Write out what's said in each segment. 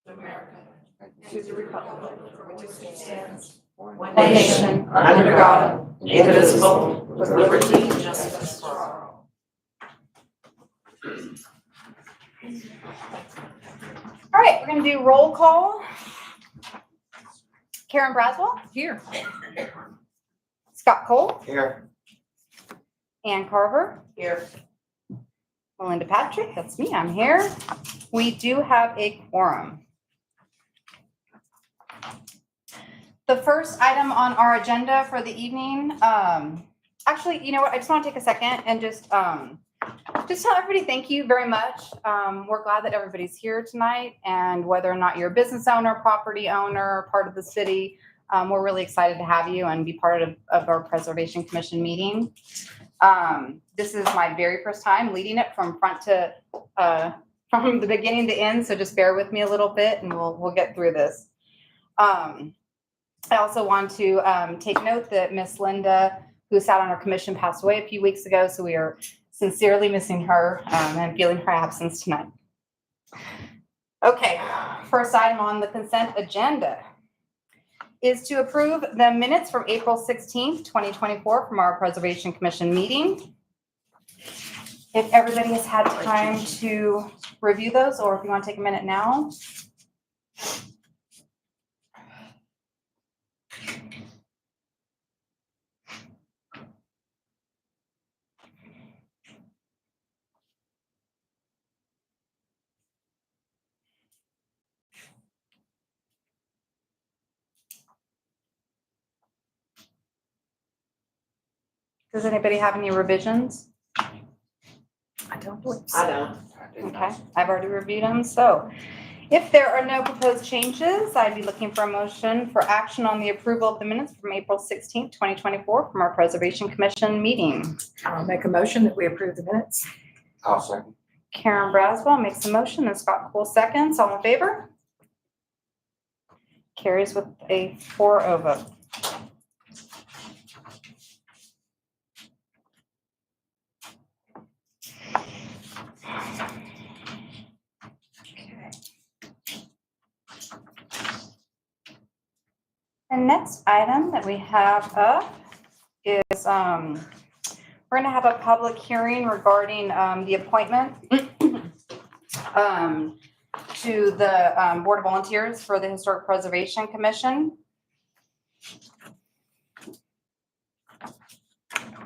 America, to the republic for which it stands, one nation, under God, indivisible, with liberty and justice for all. All right, we're going to do roll call. Karen Braswell. Here. Scott Cole. Here. Ann Carver. Here. Melinda Patrick, that's me, I'm here. We do have a quorum. The first item on our agenda for the evening, actually, you know what, I just want to take a second and just tell everybody thank you very much. We're glad that everybody's here tonight, and whether or not you're a business owner, property owner, part of the city, we're really excited to have you and be part of our Preservation Commission meeting. This is my very first time leading it from front to from the beginning to end, so just bear with me a little bit and we'll get through this. I also want to take note that Miss Linda, who sat on our commission, passed away a few weeks ago, so we are sincerely missing her and feeling her absence tonight. Okay, first item on the consent agenda is to approve the minutes from April 16th, 2024 from our Preservation Commission meeting. If everybody has had time to review those, or if you want to take a minute now. Does anybody have any revisions? I don't believe so. I don't. Okay, I've already reviewed them. So if there are no proposed changes, I'd be looking for a motion for action on the approval of the minutes from April 16th, 2024 from our Preservation Commission meeting. I'll make a motion that we approve the minutes. I'll second. Karen Braswell makes a motion and Scott Cole seconds. All in favor? Carries with a 4-0 vote. The next item that we have up is we're going to have a public hearing regarding the appointment to the Board of Volunteers for the Historic Preservation Commission.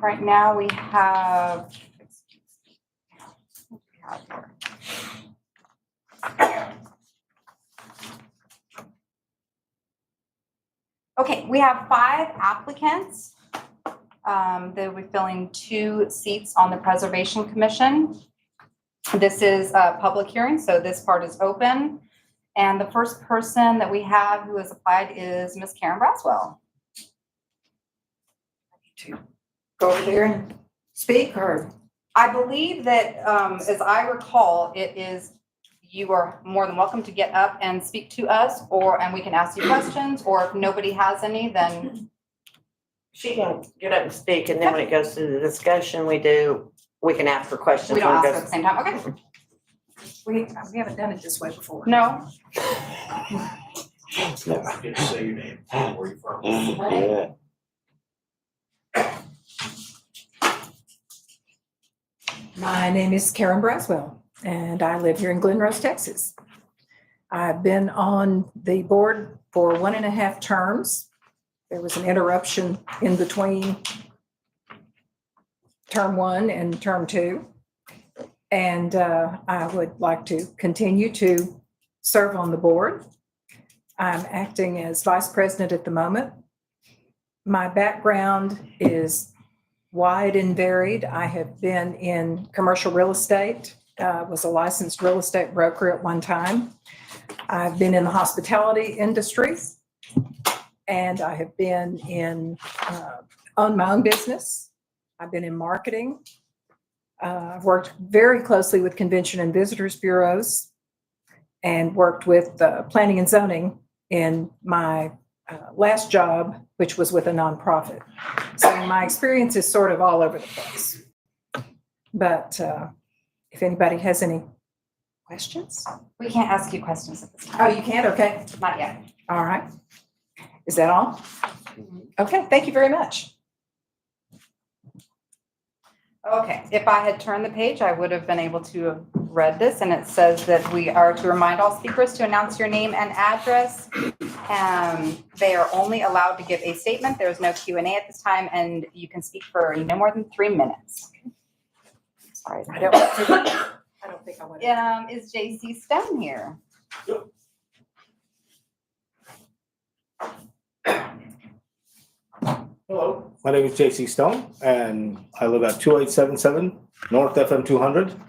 Right now we have, okay, we have 5 applicants. They'll be filling 2 seats on the Preservation Commission. This is a public hearing, so this part is open. And the first person that we have who has applied is Miss Karen Braswell. To go over there and speak, or I believe that, as I recall, it is, you are more than welcome to get up and speak to us, and we can ask you questions, or if nobody has any, then. She can get up and speak, and then when it goes to the discussion we can ask her questions. We don't when it ask at the same time, okay? we haven't done it this way before. No? Just say your name, where you from. Yeah. My name is Karen Braswell, and I live here in Glen Rose, Texas. I've been on the board for 1.5 terms. There was an interruption in between term 1 and term 2. And I would like to continue to serve on the board. I'm acting as vice president at the moment. My background is wide and varied. I have been in commercial real estate, was a licensed real estate broker at one time. I've been in the hospitality industry, and I have been in, owned my own business. I've been in marketing. I've worked very closely with convention and visitors bureaus, and worked with planning and zoning in my last job, which was with a nonprofit. So my experience is sort of all over the place. But if anybody has any Questions? We can't ask you questions at this Oh, time. you can't? Okay. Not yet. All right. Is that all? Okay, thank you very much. Okay, if I had turned the page, I would have been able to have read this, and it says that we are to remind all speakers to announce your name and address. They are only allowed to give a statement. There is no Q&A at this time, and you can speak for no more than 3 minutes. Sorry. I don't think I want to. Is JC Stone here? Hello, my name is JC Stone and I live at 2877 North FM 200.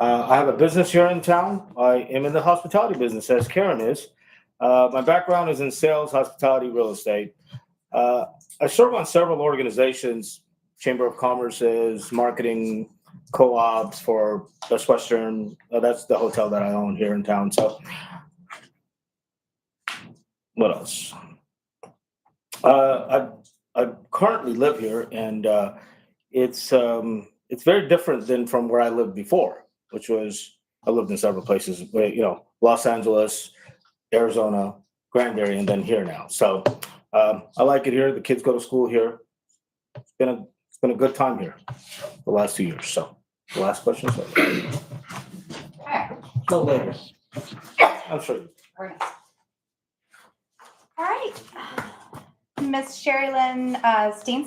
I have a business here in town. I am in the hospitality business, as Karen is. My background is in sales, hospitality, real estate. I serve on several organizations, Chamber of Commerce's, marketing co-ops for Best Western. That's the hotel that I own here in town. So what else? I currently live here, and it's very different than from where I lived before, which was I lived in several places, Los Angeles, Arizona, Grand Area, and then here now. So I like it here. The kids go to school here. It's been a good time here the last 2 years. So the last question. Okay. No later. I'm sure. Very nice. All right. Miss Sherry Lynn Steenson.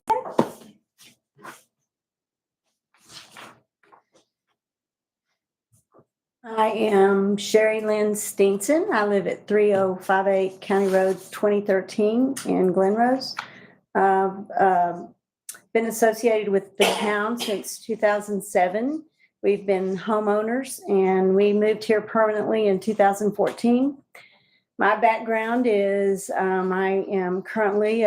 I am Sherry Lynn Steenson. I live at 3058 County Road 2013 in Glenrose. Been associated with the town since 2007. We've been homeowners and we moved here permanently in 2014. My background is I am currently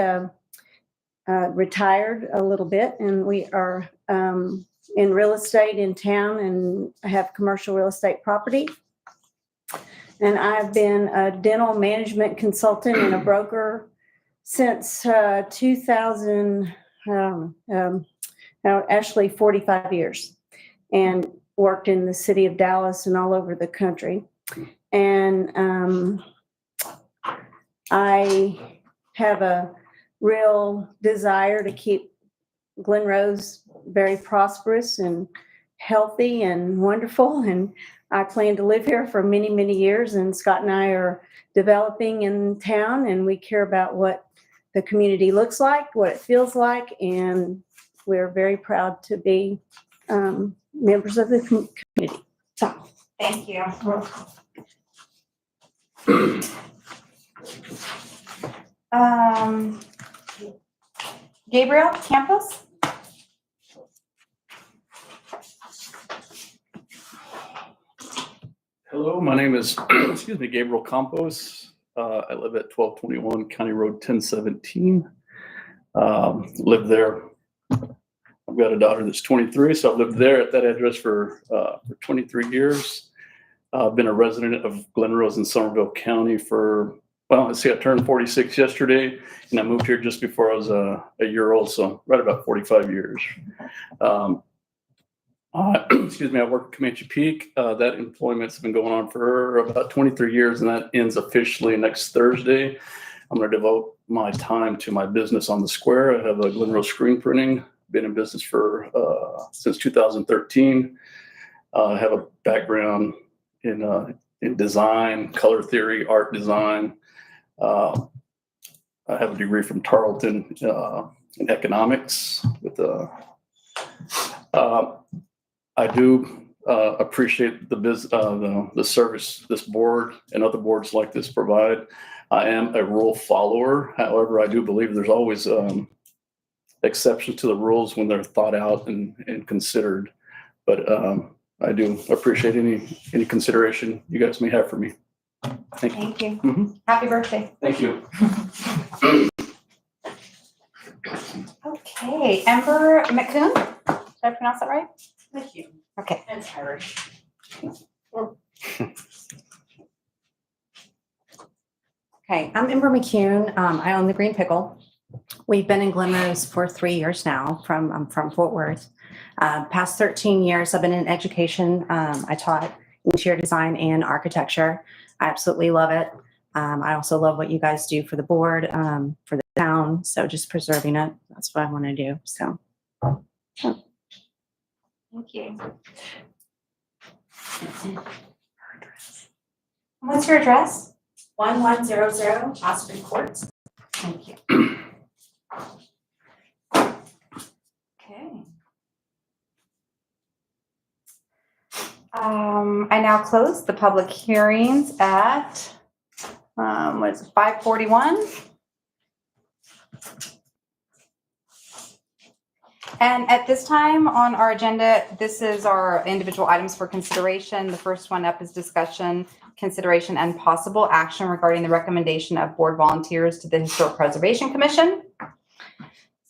retired a little bit, and we are in real estate in town and have commercial real estate property. And I've been a dental management consultant and a broker since 2000, actually 45 years, and worked in the city of Dallas and all over the country. And I have a real desire to keep Glenrose very prosperous and healthy and wonderful. And I plan to live here for many, many years. And Scott and I are developing in town, and we care about what the community looks like, what it feels like. And we're very proud to be members of the community. So, Thank you. Gabriel Campos. Hello, my name is, Gabriel Campos. I live at 1221 County Road 1017. Live there. I've got a daughter that's 23, so I've lived there at that address for 23 years. I've been a resident of Glenrose in Somerville County for, I turned 46 yesterday, and I moved here just before I was a year old, so right about 45 years. I work at Comanche Peak. That employment's been going on for about 23 years, and that ends officially next Thursday. I'm going to devote my time to my business on the square. I have a Glenrose screen printing. Been in business for since 2013. I have a background in design, color theory, art design. I have a degree from Tarleton in economics. I do appreciate the service this board and other boards like this provide. I am a rule follower. However, I do believe there's always exceptions to the rules when they're thought out and considered. But I do appreciate any consideration you guys may have for me. Thank you. Thank you. Mhm. Happy birthday. Thank you. Okay, Ember McCoon. Did I pronounce that right? Thank you. Okay. It's Irish. Okay, I'm Ember McCune. I own the Green Pickle. We've been in Glenrose for 3 years now. I'm from Fort Worth. Past 13 years, I've been in education. I taught interior design and architecture. I absolutely love it. I also love what you guys do for the board, for the town. So just preserving it, that's what I want to do. So. Thank you. What's your address? 1100 Osprey Court. Thank you. Okay. I now close the public hearings at, what is it, 5:41? And at this time on our agenda, this is our individual items for consideration. The first one up is discussion, consideration, and possible action regarding the recommendation of board volunteers to the Historic Preservation Commission.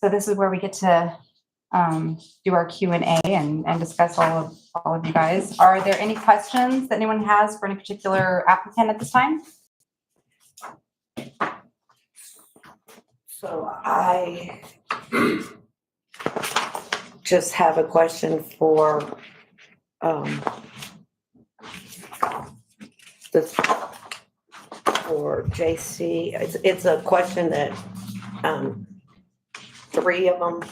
So this is where we get to do our Q&A and discuss all of you guys. Are there any questions that anyone has for any particular applicant at this time? So I just have a question for this for JC. It's a question that three of them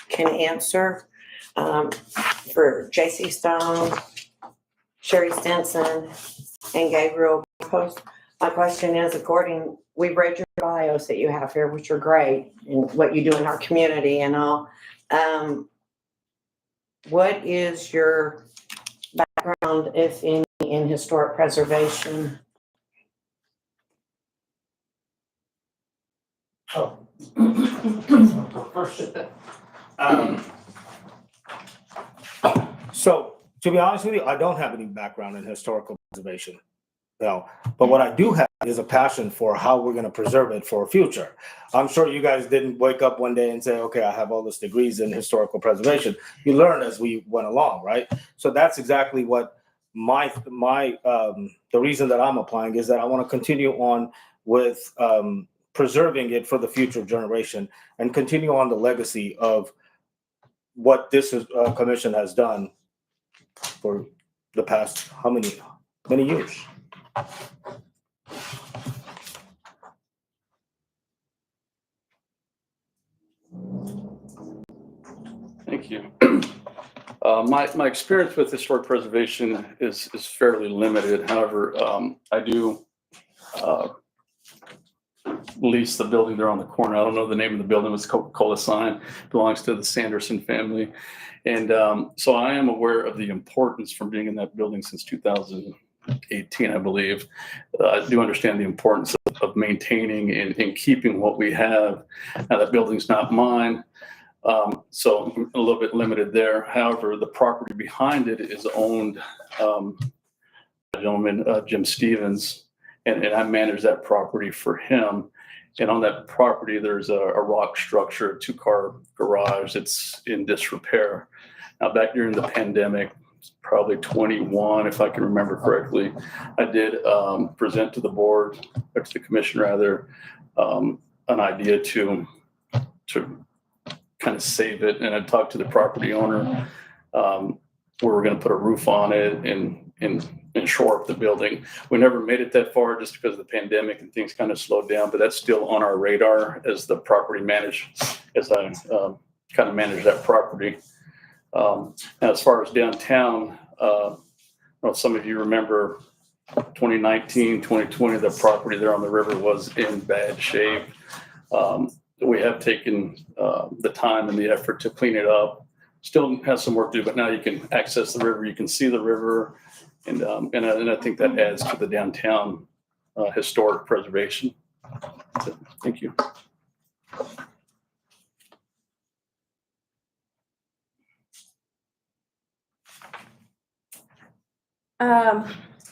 can answer. For JC Stone, Sherry Stinson, and Gabriel Post. My question is, we've read your bios that you have here, which are great, and what you do in our community and all. What is your background, if any, in historic preservation? Oh. First, So, to be honest with you, I don't have any background in historical preservation. No, but what I do have is a passion for how we're going to preserve it for future. I'm sure you guys didn't wake up one day and say, okay, I have all these degrees in historical preservation. You learn as we went along, right? So that's exactly what the reason that I'm applying is that I want to continue on with preserving it for the future generation and continue on the legacy of what this commission has done for the past many years. Thank you. My experience with historic preservation is fairly limited. However, I do lease the building there on the corner. I don't know the name of the building. It's Coca-Cola sign. Belongs to the Sanderson family. And so I am aware of the importance from being in that building since 2018, I believe. I do understand the importance of maintaining and keeping what we have. Now, that building's not mine. So I'm a little bit limited there. However, the property behind it is owned by a gentleman, Jim Stevens, and I manage that property for him. And on that property, there's a rock structure, a 2-car garage that's in disrepair. Now, back during the pandemic, probably 21, if I can remember correctly, I did present to the board, or to the commission rather, an idea to kind of save it. And I talked to the property owner, where we're going to put a roof on it and shore up the building. We never made it that far just because of the pandemic and things kind of slowed down, but that's still on our radar as the property as I kind of manage that property. Now, as far as downtown, well, some of you remember 2019, 2020, the property there on the river was in bad shape. We have taken the time and the effort to clean it up. Still has some work to do, but now you can access the river, you can see the river, and I think that adds to the downtown historic preservation. So, thank you.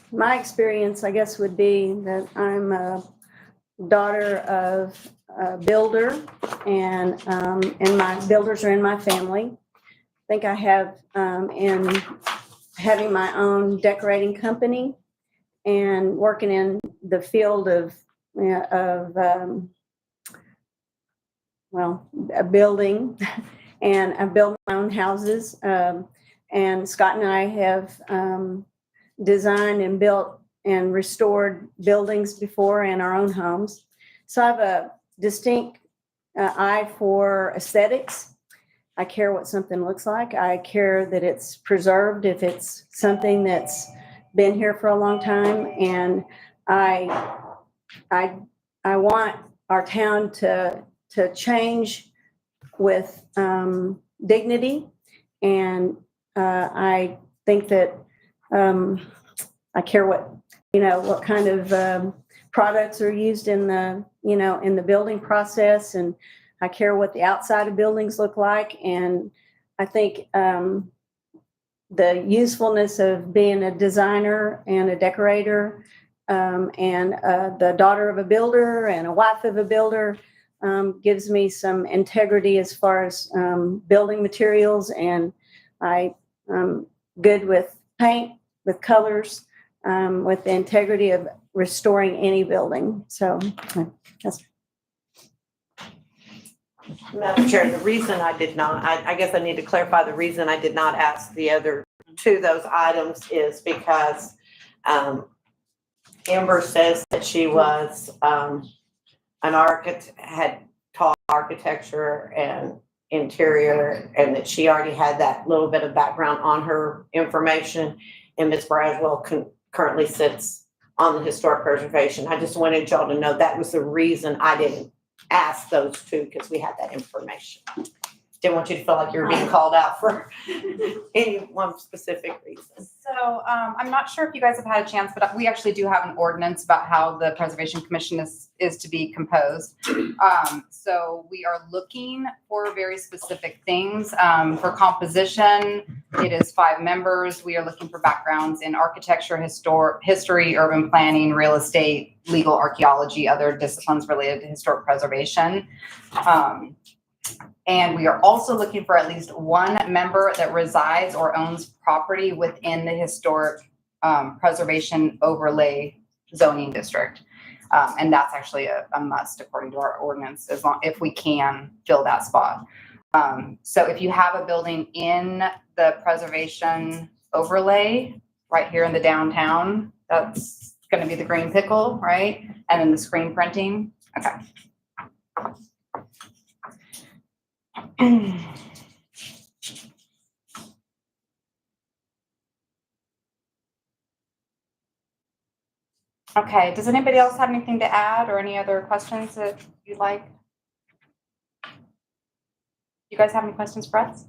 My experience, I guess, would be that I'm a daughter of a builder, and my builders are in my family. I think I have in having my own decorating company and working in the field of a building, and I build my own houses. and Scott and I have designed and built and restored buildings before and our own homes. So I have a distinct eye for aesthetics. I care what something looks like. I care that it's preserved if it's something that's been here for a long time. And I want our town to change with dignity. And I think that I care what kind of products are used in the building process, and I care what the outside of buildings look like. And I think the usefulness of being a designer and a decorator, and the daughter of a builder and a wife of a builder, gives me some integrity as far as building materials. And I'm good with paint, with colors, with the integrity of restoring any building. So that's. Madam Chair, the reason I did not, I guess I need to clarify the reason I did not ask the other two of those items is because Amber says that she was an architect, had taught architecture and interior, and that she already had that little bit of background on her information. And Ms. Braswell currently sits on the historic preservation. I just wanted y'all to know that was the reason I didn't ask those two, because we had that information. Didn't want you to feel like you were being called out for any one specific reason. So I'm not sure if you guys have had a chance, but we actually do have an ordinance about how the Preservation Commission is to be composed. So we are looking for very specific things. For composition, it is 5 members. We are looking for backgrounds in architecture, history, urban planning, real estate, legal, archaeology, other disciplines related to historic preservation. And we are also looking for at least 1 member that resides or owns property within the historic preservation overlay zoning district. And that's actually a must according to our ordinance, if we can fill that spot. So if you have a building in the preservation overlay right here in the downtown, that's going to be the green pickle, right? And then the screen printing. Okay. Okay, does anybody else have anything to add or any other questions that you'd like? You guys have any questions for us?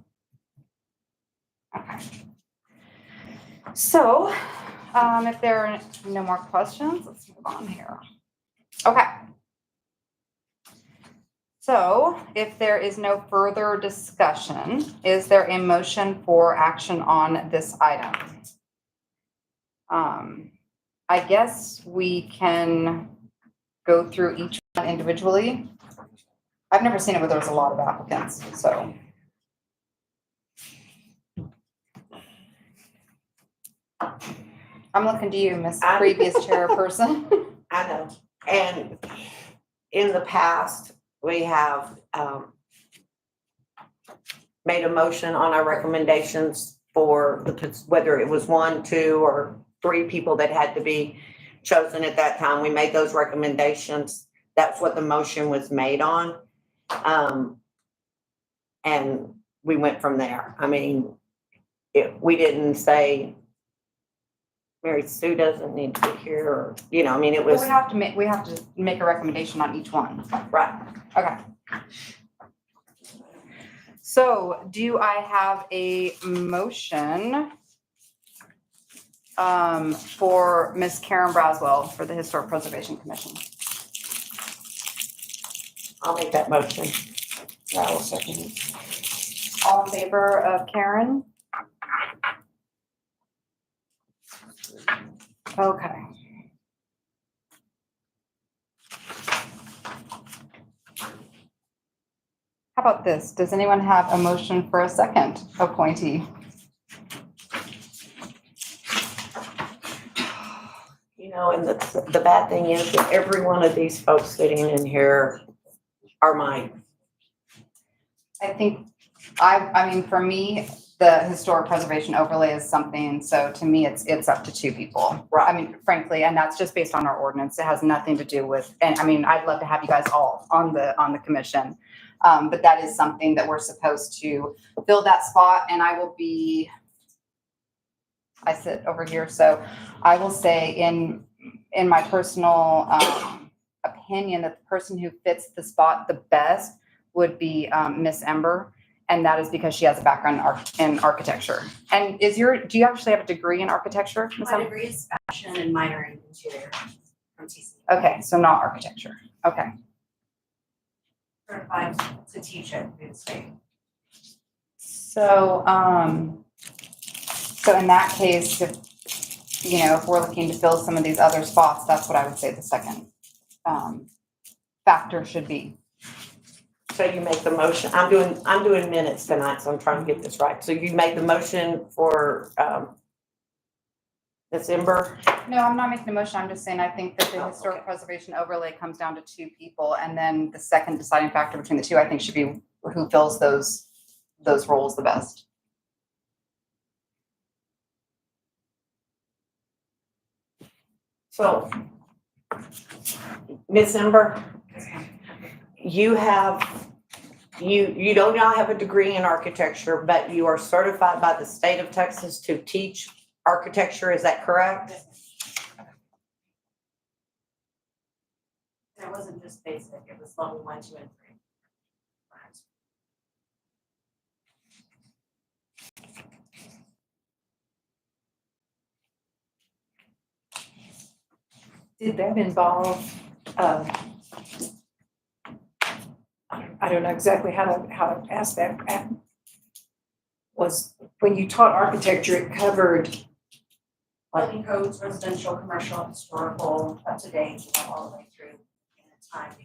Okay. So, if there are no more questions, let's move on here. Okay. So if there is no further discussion, is there a motion for action on this item? I guess we can go through each one individually. I've never seen it where there was a lot of applicants, so. I'm looking to you, Miss Previous Chairperson. I know. And in the past, we have made a motion on our recommendations for whether it was 1, 2, or 3 people that had to be chosen at that time. We made those recommendations. That's what the motion was made on. And we went from there. I mean, we didn't say Mary Sue doesn't need to be here, or, I mean, it was. We have to make a recommendation on each one. Right. Okay. So do I have a motion for Miss Karen Braswell for the Historic Preservation Commission? I'll make that motion. I will second it. All in favor of Karen? Okay. How about this? Does anyone have a motion for a second appointee? And the bad thing is that every one of these folks sitting in here are mine. I think, I mean, for me, the historic preservation overlay is something, so to me, it's up to 2 people. Right. I mean, frankly, and that's just based on our ordinance. It has nothing to do with, and I mean, I'd love to have you guys all on the commission. But that is something that we're supposed to fill that spot, and I sit over here, so I will say in my personal opinion that the person who fits the spot the best would be Miss Ember, and that is because she has a background in architecture. And do you actually have a degree in architecture, Miss My Ember? degree is fashion and minor in interior from TC. Okay, so not architecture. Okay. Certified to teach it through the state. So, so in that case, if we're looking to fill some of these other spots, that's what I would say the second factor should be. So you make the motion, I'm doing minutes tonight, so I'm trying to get this right. So you make the motion for, Ms. Ember? No, I'm not making a motion. I'm just saying I think that the historic preservation overlay comes down to 2 people. And then the second deciding factor between the 2, I think, should be who fills those roles the best. So, Ms. Ember, you don't now have a degree in architecture, but you are certified by the state of Texas to teach architecture, is that correct? It wasn't just basic, it was level 1, 2, and 3. Did that involve, I don't know exactly how to ask that. Was, when you taught architecture, it covered, Building codes, residential, commercial, historical, up to date, all the way through in the time, the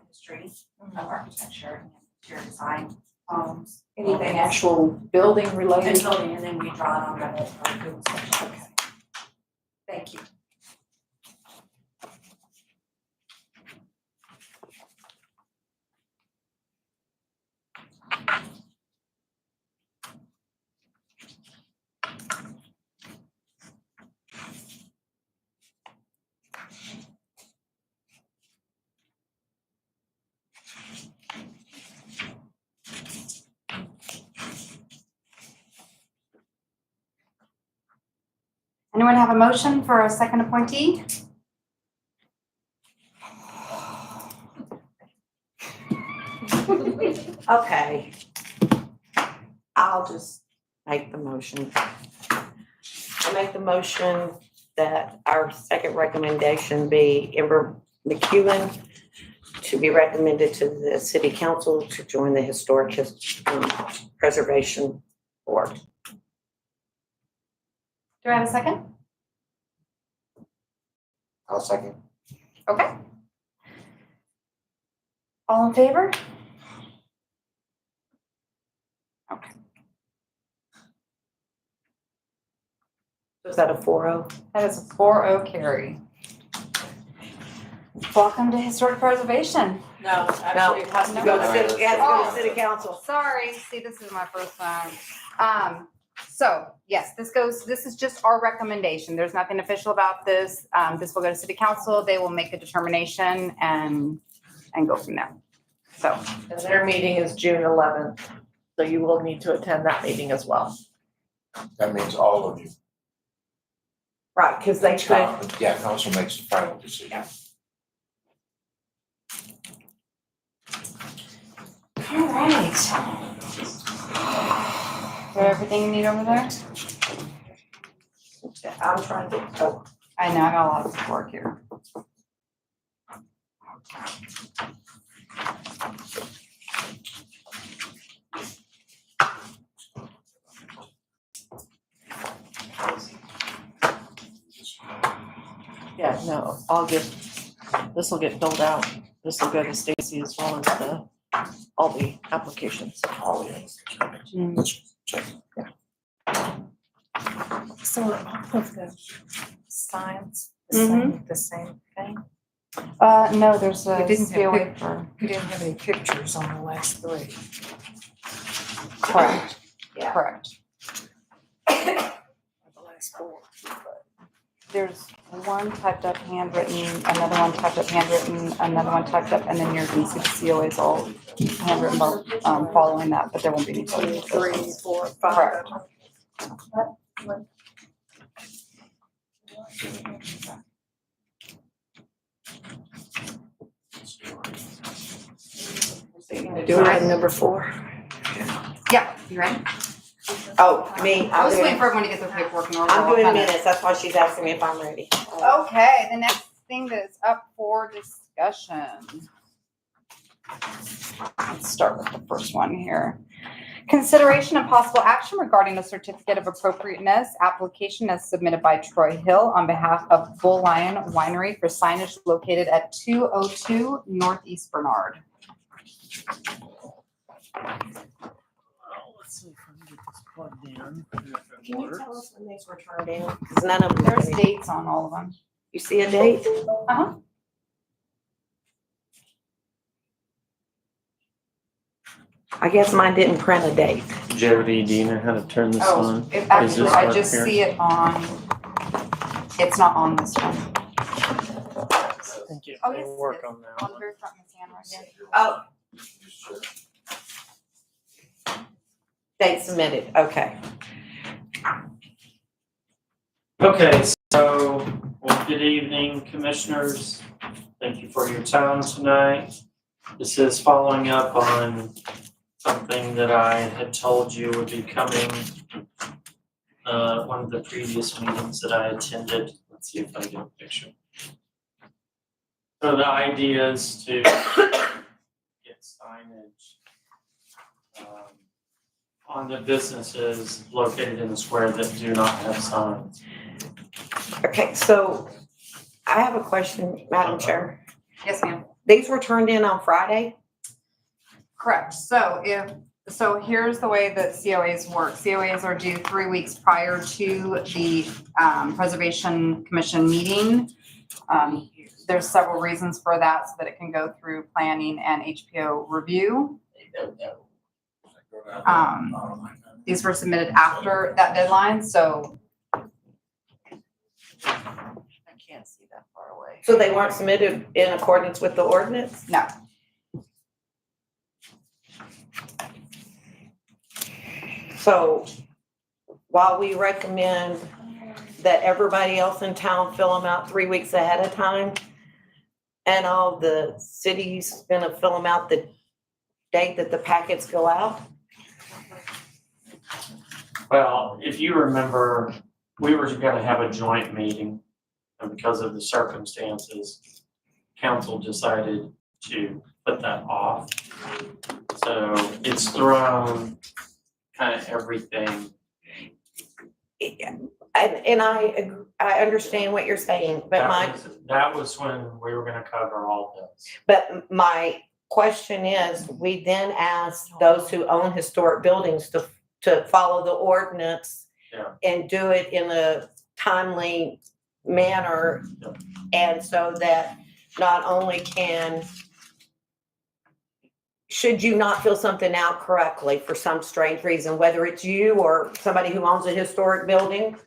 history of architecture and interior design, homes. anything actual building And related? building, and then we draw it on Reddit or Google search. Okay. Thank you. Anyone have a motion for a second appointee? Okay. I'll just make the motion. I make the motion that our second recommendation be Ember McEwen to be recommended to the city council to join the Historic Preservation Board. Do I have a second? I'll second. Okay. All in favor? Okay. Is that a 4-0? That is a 4-0 carry. Welcome to historic preservation. No, actually, it has to Go go to city, it has to go to city council. Sorry, see, this is my first time. So yes, this is just our recommendation. There's nothing official about this. This will go to city council. They will make a determination and go from there. So, And their meeting is June 11th, so you will need to attend that meeting as well. That means all of you. Right, because they could, Yeah, council makes the final decision. all right. Is there everything you need over there? I'm trying to, oh, I know, I got a lot of work here. Yeah, no, this will get filled out. This will go to Stacy as well as all the applications. All the others. Let's check. So are all of the signs the same thing? No, there's a You didn't stay have away pic- for, You didn't have any pictures on the last 3. correct, Yeah. correct. There's one typed up handwritten, another one typed up handwritten, another one typed up, and then yours and COA's all handwritten, following that, but there won't be any. 2, 3, 4, 5. Correct. Do item number 4. Yeah, you ready? Oh, me, I was waiting I'm for everyone to get their paperwork in order. doing We'll kinda- minutes, that's why she's asking me if I'm ready. Okay, the next thing that is up for discussion. Let's start with the first one here. Consideration and possible action regarding a certificate of appropriateness application as submitted by Troy Hill on behalf of Bull Lion Winery for signage located at 202 Northeast Bernard. Let's see if I can get this plugged in. Can you tell us when these were turned in? Because none of them. There's dates on all of them. You see a date? Uh-huh. I guess mine didn't print a date. Jody, do you know how to turn this Oh, on? it actually, I up just here? see it on, it's not on this one. I think it Oh, may yes, it work is. on that On the one. very front of his hand right here. Oh. Date submitted, okay. Okay, so, well, good evening, commissioners. Thank you for your time tonight. This is following up on something that I had told you would be coming. One of the previous meetings that I attended. Let's see if I get a picture. So the idea is to get signage on the businesses located in the square that do not have signs. Okay, so I have a question, Madam Chair. Yes, ma'am. These were turned in on Friday? Correct. So here's the way that COAs work. COAs are due 3 weeks prior to the Preservation Commission meeting. There's several reasons for that, so that it can go through planning and HPO review. These were submitted after that deadline, so I can't see that far away. So they weren't submitted in accordance with the ordinance? no. So while we recommend that everybody else in town fill them out 3 weeks ahead of time, and all the cities gonna fill them out the date that the packets go out? Well, if you remember, we were gonna have a joint meeting, and because of the circumstances, council decided to put that off. So it's thrown kind of everything. And I understand what you're saying, but That was when we were gonna cover all this. but my question is, we then asked those who own historic buildings to follow the ordinance Yeah. and do it in a timely manner. Yeah. And so that not only should you not fill something out correctly for some strange reason, whether it's you or somebody who owns a historic building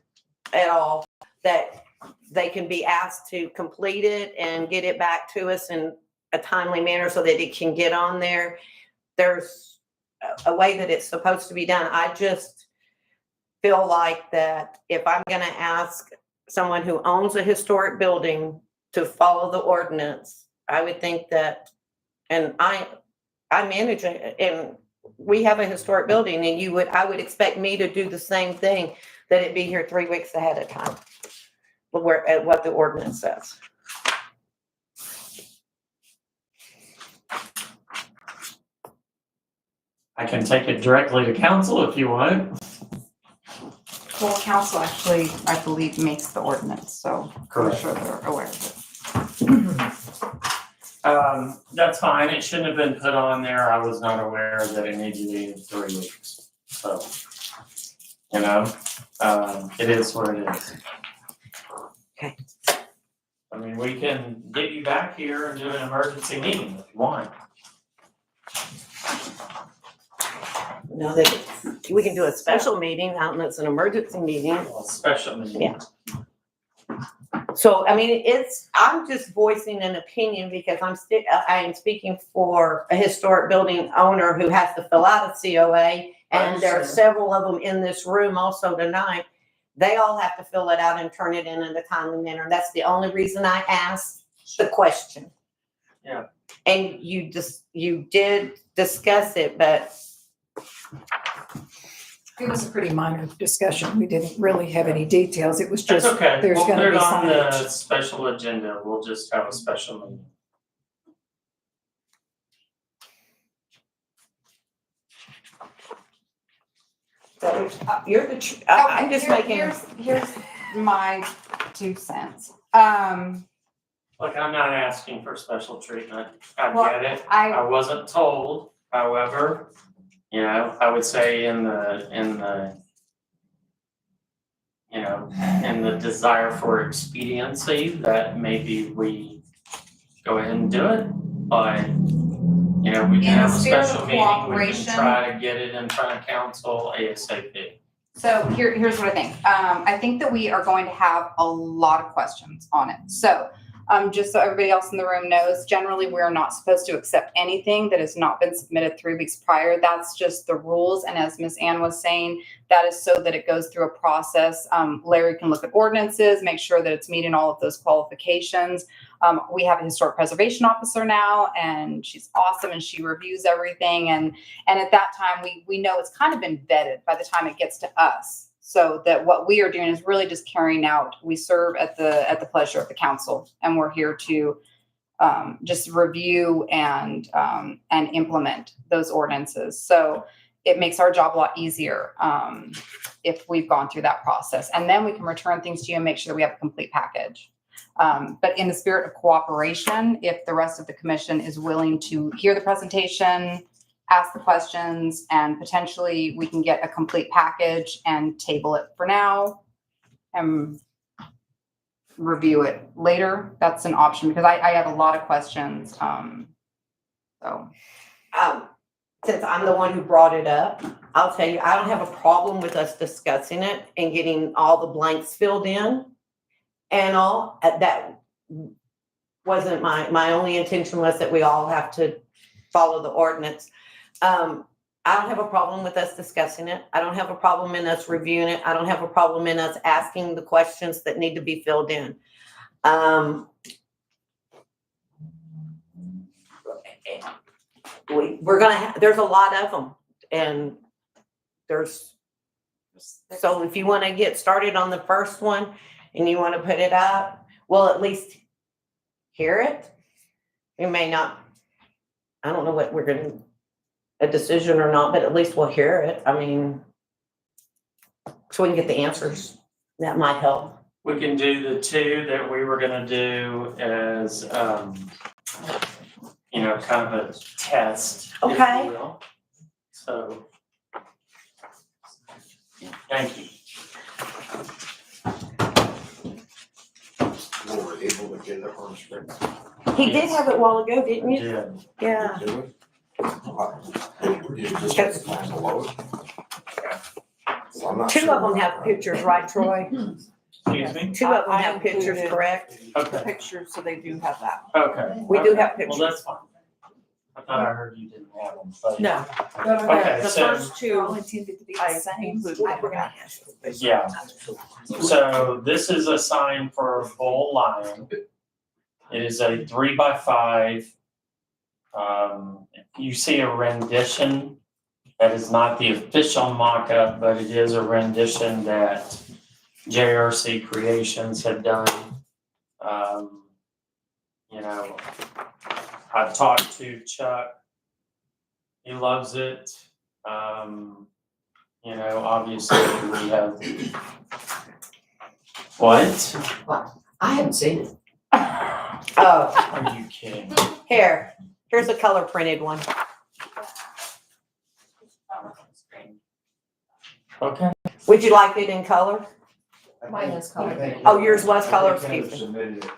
at all, that they can be asked to complete it and get it back to us in a timely manner so that it can get on there. There's a way that it's supposed to be done. I just feel like that if I'm gonna ask someone who owns a historic building to follow the ordinance, I would think that, and I manage it, and we have a historic building, and I would expect me to do the same thing, that it be here 3 weeks ahead of time, at what the ordinance says. I can take it directly to council if you want. Well, council actually, I believe, makes the ordinance, so I'm Correct. sure they're aware of it. That's fine. It shouldn't have been put on there. I was not aware that it needed to be in 3 weeks. So, it is what it is. Okay. I mean, we can get you back here and do an emergency meeting if you want. No, that, we can do a special meeting out and it's an emergency meeting. Well, special meeting. Yeah. So, I mean, I'm just voicing an opinion because I am speaking for a historic building owner who has to fill out a COA. And there are several of them in this room also tonight. They all have to fill it out and turn it in a timely manner. That's the only reason I asked the question. Yeah. And you did discuss it, but It was a pretty minor discussion. We didn't really have any details. It was That's just, okay. there's We'll put gonna it be on the signage. special agenda. We'll just have a special meeting. so, you're I'm just making. Here's my 2 cents. Look, I'm not asking for special treatment. I Well, get it. I I, wasn't told, however, you know, I would say in the you know, in the desire for expediency, that maybe we go ahead and do it, but, you know, we In can have the a spirit of special meeting, we can cooperation- try to get it in front of council ASAP. so here's what I think. I think that we are going to have a lot of questions on it. So, just so everybody else in the room knows, generally, we're not supposed to accept anything that has not been submitted 3 weeks prior. That's just the rules. And as Ms. Ann was saying, that is so that it goes through a process. Larry can look at ordinances, make sure that it's meeting all of those qualifications. We have a historic preservation officer now, and she's awesome, and she reviews everything. And at that time, we know it's kind of been vetted by the time it gets to us. So that what we are doing is really just carrying out, we serve at the pleasure of the council, and we're here to just review and implement those ordinances. So it makes our job a lot easier if we've gone through that process. And then we can return things to you and make sure that we have a complete package. But in the spirit of cooperation, if the rest of the commission is willing to hear the presentation, ask the questions, and potentially we can get a complete package and table it for now and review it later. That's an option because I have a lot of questions. So. Since I'm the one who brought it up, I'll tell you, I don't have a problem with us discussing it and getting all the blanks filled in and all. That wasn't my only intention was that we all have to follow the ordinance. I don't have a problem with us discussing it. I don't have a problem in us reviewing it. I don't have a problem in us asking the questions that need to be filled in. We're gonna have, there's a lot of them, and so if you wanna get started on the first one and you wanna put it up, we'll at least hear it. We may not, I don't know what we're gonna, a decision or not, but at least we'll hear it. I mean, so we can get the answers. That might help. We can do the 2 that we were gonna do as, you know, kind of a test, if Okay. you will. So, thank you. We were able to get it on screen. He did have it a while ago, didn't you? Yeah. Yeah. Do it? You just have to find the load. So I'm not 2 sure. of them have pictures, right, Troy? Excuse me? 2 of them I have pictures, included- correct? Okay, Pictures, so they do have that. okay. We do have Okay. pictures. Well, that's fine. I thought I heard you didn't have them, but. No, Okay, the so, first 2, intended to be I included that. yeah. So this is a sign for Bull Lion. It is a 3x5. You see a rendition. That is not the official mock-up, but it is a rendition that JRC Creations had done. You know, I've talked to Chuck. He loves it. You know, obviously we have. What? I haven't seen it. Oh, Are you kidding? here's a color printed one. Okay. Would you like it in color? Mine is color. Oh, yours was color, excuse me. Submitted it.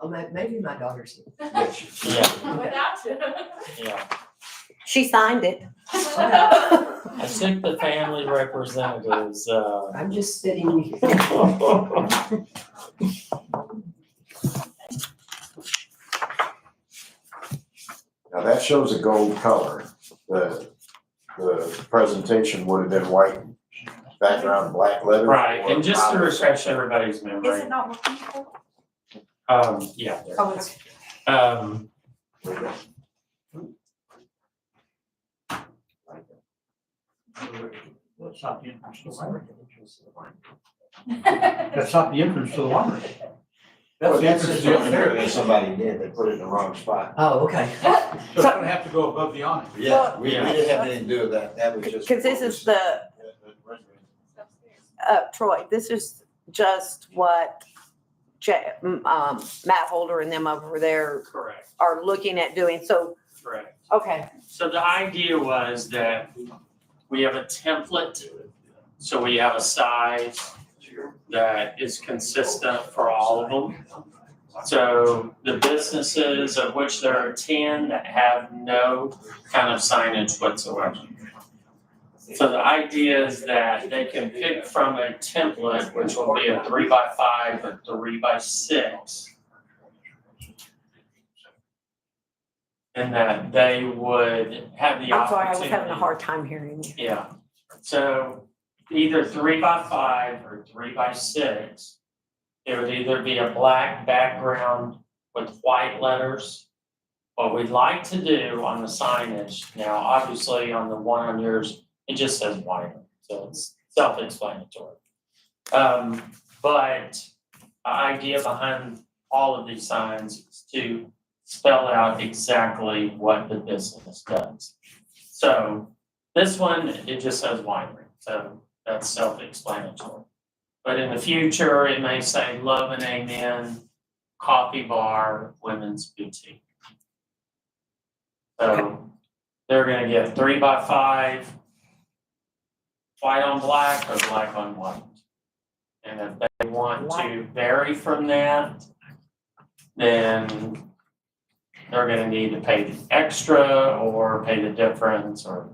Oh, maybe my daughter's. Yeah, yeah. She signed it. I took the family representatives, I'm just sitting here. Now that shows a gold color. The presentation would have been white background, black letter. right, or and just to powder. refresh everybody's Is memory, it not working? yeah, there. Oh, it's. That's not the entrance to the library. That's not the entrance to the library. That's the entrance to the library. Somebody did, they put it in the wrong spot. Oh, okay. So it's gonna have to go above the awning. Yeah, we Yeah. didn't have anything to do with that, that was just. Because this is the, Troy, this is just what Matt Holder and them over there Correct, are looking at doing. So, correct. okay. So the idea was that we have a template, so we have a size that is consistent for all of them. So the businesses, of which there are 10 that have no kind of signage whatsoever. So the idea is that they can pick from a template, which will be a 3x5 or 3x6. And that they would have the opportunity. I'm sorry, I was having a hard time hearing you. Yeah, so either 3x5 or 3x6. It would either be a black background with white letters. What we'd like to do on the signage, now obviously on the one on yours, it just says white, so it's self-explanatory. But the idea behind all of these signs is to spell out exactly what the business does. So this one, it just says winery, so that's self-explanatory. But in the future, it may say Love and Amen, Coffee Bar, Women's Boutique. So they're gonna get 3x5, white on black or black on white. And if they want to vary from that, then they're gonna need to pay the extra or pay the difference or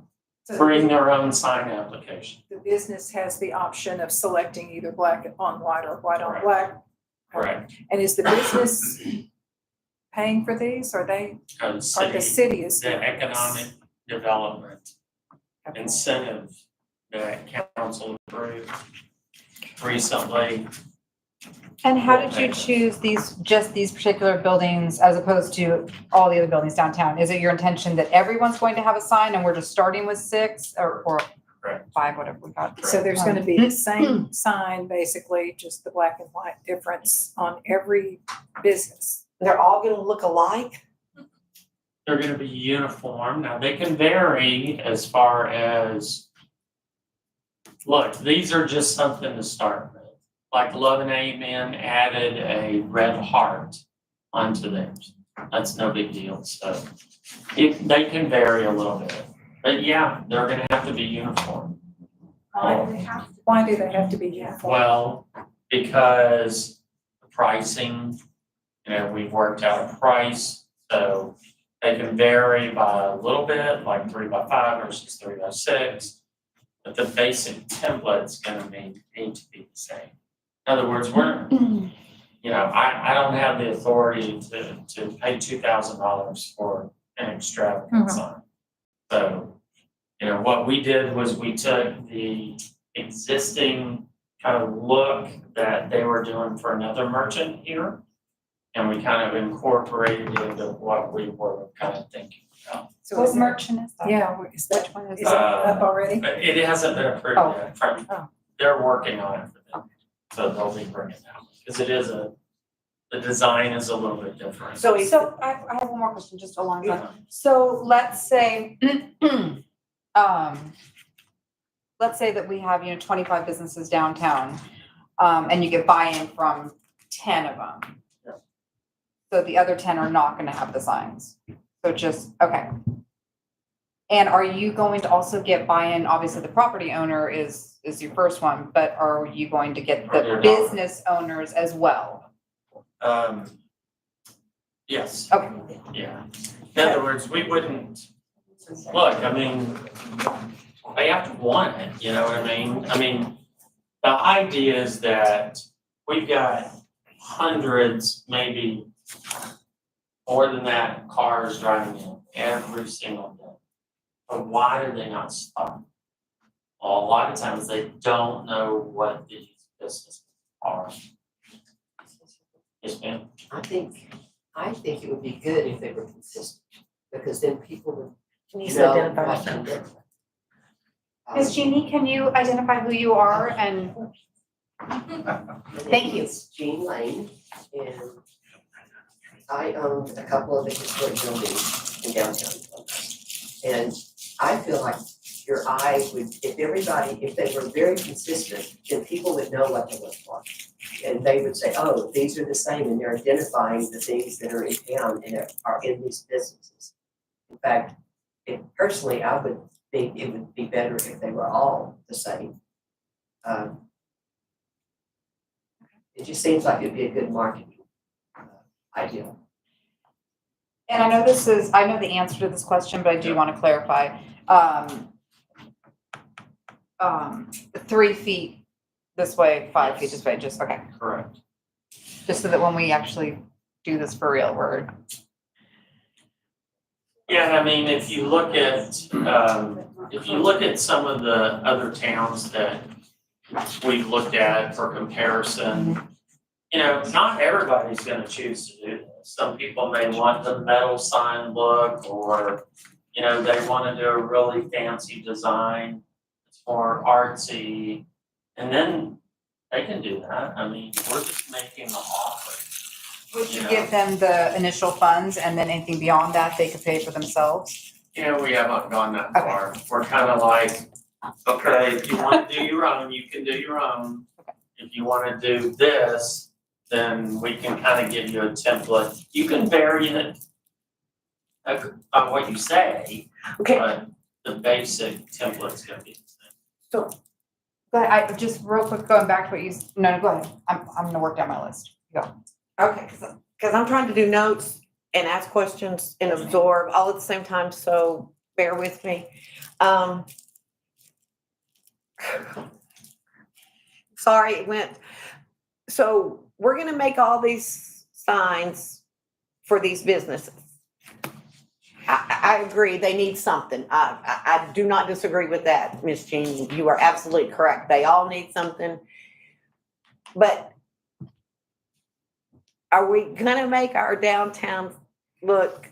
So bring their own sign application. the business has the option of selecting either black on white or white on Correct. black. Correct. And is the business paying for these, or they, Or the or the city, city is? the doing this? economic development incentive that council approved recently. And how did you choose just these particular buildings as opposed to all the other buildings downtown? Is it your intention that everyone's going to have a sign and we're just starting with 6 or Correct. 5, whatever we got? So there's gonna be the same sign, basically, just the black and white difference on every business. They're all gonna look alike? They're gonna be uniform. Now, they can vary as far as, look, these are just something to start with. Like Love and Amen added a red heart onto theirs. That's no big deal, so they can vary a little bit. But yeah, they're gonna have to be uniform. Why do they have to be uniform? Well, because the pricing, we've worked out a price, so they can vary by a little bit, like 3x5 versus 3x6. But the basic template's gonna need to be the same. In other words, I don't have the authority to pay $2,000 for an extravagant sign. So, what we did was we took the existing kind of look that they were doing for another merchant here, and we kind of incorporated it into what we were kind of thinking about. So What is that, merchant is that? yeah, is that, Which one is is it that? up already? But it hasn't been approved Oh. yet from, Oh. they're working on it for them. So they'll be bringing it out, because the design is a little bit different. So I have one more question just along that. So let's say, let's say that we have, 25 businesses downtown, and you get buy-in from 10 of them. Yeah. So the other 10 are not gonna have the signs. So okay. And are you going to also get buy-in? Obviously, the property owner is your first one, but are you going to get They're the not. business owners as well? Yes, Okay. yeah. In other words, we wouldn't, look, I mean, they have to want it, you know what I mean? I mean, the idea is that we've got hundreds, maybe more than that, cars driving in every single day. But why do they not stop? Well, a lot of times they don't know what these businesses are. Yes, ma'am? I think it would be good if they were consistent, because then people would Can you know identify what yourself? to do. Ms. Jeannie, can you identify who you are and thank you. It's Jean Lane, and I own a couple of the historic buildings in downtown. And I feel like your eye would, if they were very consistent, then people would know what they look for. And they would say, oh, these are the same, and they're identifying the things that are in town and are in these businesses. In fact, personally, I would think it would be better if they were all the same. It just seems like it'd be a good marketing idea. And I know I know the answer to this question, but I do want to clarify. 3 feet this way, 5 feet this way, just, okay. Correct. Just so that when we actually do this for real, Yeah, I mean, if you look at some of the other towns that we've looked at for comparison, you know, not everybody's gonna choose to do this. Some people may want the metal sign look, or, you know, they wanna do a really fancy design. It's more artsy, and then they can do that. I mean, we're just making the offer. would you Yeah. give them the initial funds and then anything beyond that they could pay for themselves? You know, we haven't gone that Okay. far. We're kind of like, okay, if you want to do your own, you can do your own. If you want to do this, then we can kind of give you a template. You can vary it on what you say, Okay, Uh, but the basic template's gonna be the same. But I just real quick going back to what no, go ahead. I'm gonna work down my list. Go. okay, because I'm trying to do notes and ask questions and absorb all at the same time, so bear with me. Sorry, it went. So we're gonna make all these signs for these businesses. I agree, they need something. I do not disagree with that, Ms. Jean. You are absolutely correct. They all need something. But are we gonna make our downtown look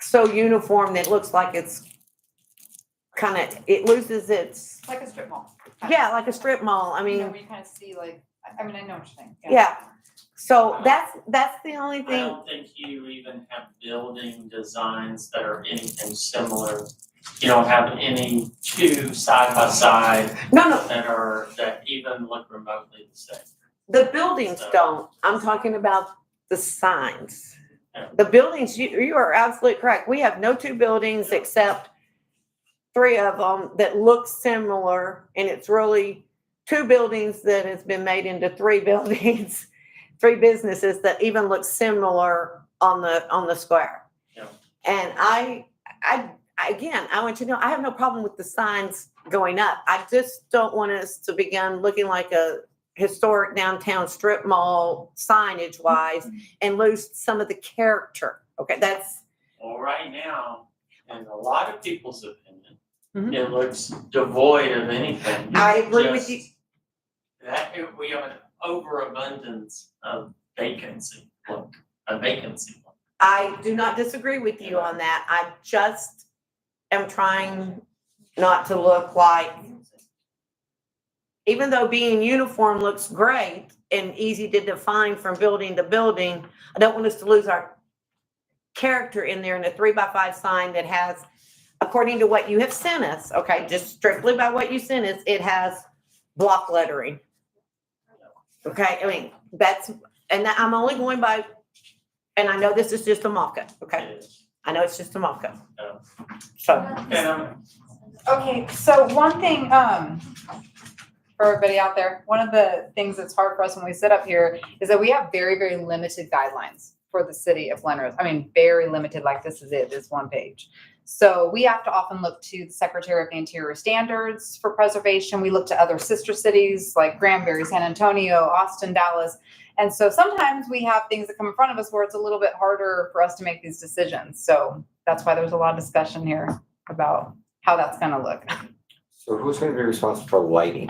so uniform that it looks like it's it loses its, Like a strip mall. yeah, like a strip mall? I You know, mean, where you kind of see like, I mean, I know what you're saying. yeah. So that's the only I thing. don't think you even have building designs that are anything similar. You don't have any two side by side No, that even look remotely the same. the buildings don't. I'm talking about the signs. Yeah. The buildings, you are absolutely correct. We have no two buildings except 3 of them that look similar, and it's really 2 buildings that has been made into 3 buildings, 3 businesses that even look similar on the square. Yeah. And I want you to know, I have no problem with the signs going up. I just don't want us to begin looking like a historic downtown strip mall signage wise and lose some of the character. Okay, that's. Well, right now, in a lot of people's opinion, Mhm. it looks devoid of anything. I agree with Just we have an overabundance of vacancy, a vacancy. I do not disagree with you on that. I just am trying not to look like, even though being uniform looks great and easy to define from building to building, I don't want us to lose our character in there in a 3x5 sign that has, according to what you have sent us, okay, just strictly by what you sent us, it has block lettering. Okay, I mean, I'm only going by, and I know this is just a mock-up, okay? I know it's just a mock-up. Yeah. So, And Okay, so one thing, for everybody out there, one of the things that's hard for us when we sit up here is that we have very, very limited guidelines for the city of Glen Rose. I mean, very limited, like this is one page. So we have to often look to the Secretary of the Interior standards for preservation. We look to other sister cities like Granbury, San Antonio, Austin, Dallas. And so sometimes we have things that come in front of us where it's a little bit harder for us to make these decisions. So that's why there's a lot of discussion here about how that's going to look. So who's gonna be responsible for lighting?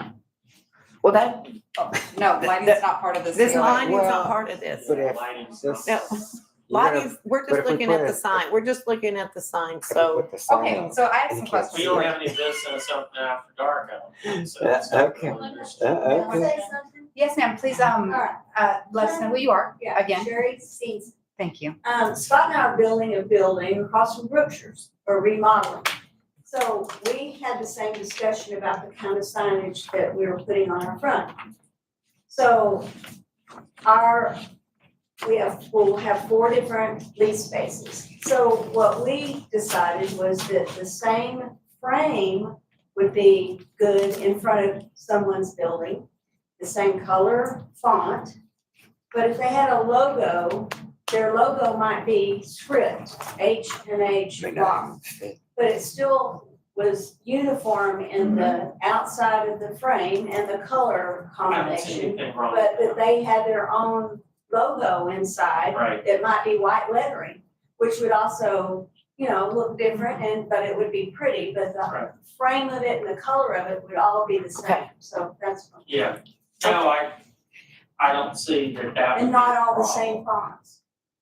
Well, that, No, lighting's not part of this. this deal. lighting's Well, not part of this. But if Lighting's this- not- No, you're gonna- lighting's, we're but just if we looking put at the it- sign. We're just looking at the sign, if we so. put the sign Okay, up, so I have some you can't questions. We don't have any business open after dark, I don't think, so. it's not Okay. really interesting. Okay. Yes, ma'am, please, let us know who you are again. Sherry Season. Thank you. Scott and I are building a building across from Brookshire's for remodeling. So we had the same discussion about the kind of signage that we were putting on our front. So we'll have 4 different lease spaces. So what we decided was that the same frame would be good in front of someone's building, the same color font. But if they had a logo, their logo might be script, H and H block. But it still was uniform in the outside of the frame and the color I don't see combination. anything wrong But with that they had their own logo inside that. Right, that might be white lettering, which would also, look different but it would be pretty, but the Right. frame of it and the color of it would all be the same. Okay. So that's, yeah. No, I don't see that that would and be not a all the problem. same fonts.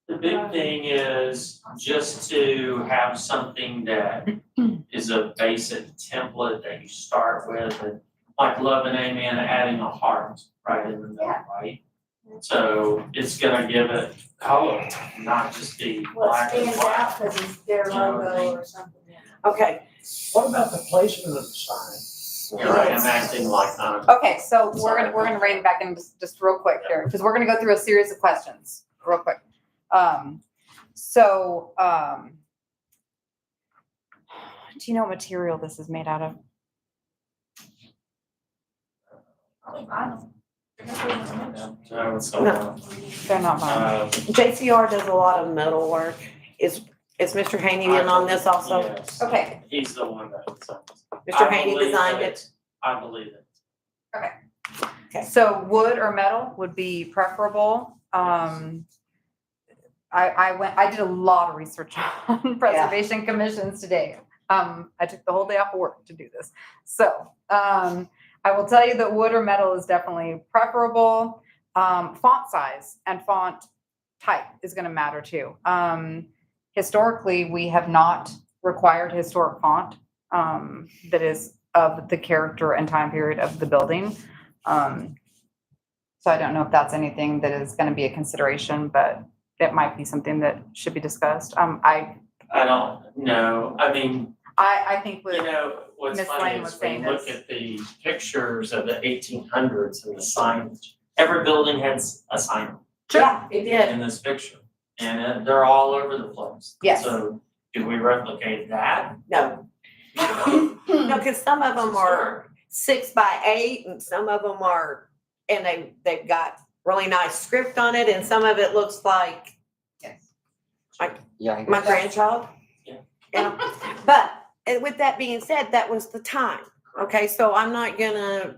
The big thing is just to have something that is a basic template that you start with, and like Love and Amen, adding a heart right in the middle, right? So it's gonna give it color, not just be What black and stands white. out because it's their You know what I logo mean? or something. Okay, What about the placement of the sign? You're right, I'm acting like Okay, so we're gonna rein it back in just real quick here, because we're gonna go through a series of questions, real quick. Do you know what material this is made out of? So, They're not mine. JCR does a lot of metal work. Is Mr. Haney in on this also? yes, Okay, he's the one that designed it. Mr. I Haney believe designed that it? I believe it. Okay. so wood or metal would be preferable. I did a lot of research on preservation commissions today. I took the whole day off of work to do this. So, I will tell you that wood or metal is definitely preferable. Font size and font type is gonna matter too. Historically, we have not required historic font, that is of the character and time period of the building. So I don't know if that's anything that is gonna be a consideration, but it might be something that should be discussed. I don't know, I mean, think you with, know, what's Miss funny Lane was is when saying you look this. at the pictures of the 1800s and the signage, every building has a sign Yeah, it did. in this picture, and they're all over the place. Yes. So do we replicate that? No. No, because some of them are 6 by 8 and some of them are, and they've got really nice script on it and some of it looks like Yeah. my grandchild. Yeah. But with that being said, that was the time. Okay, so I'm not gonna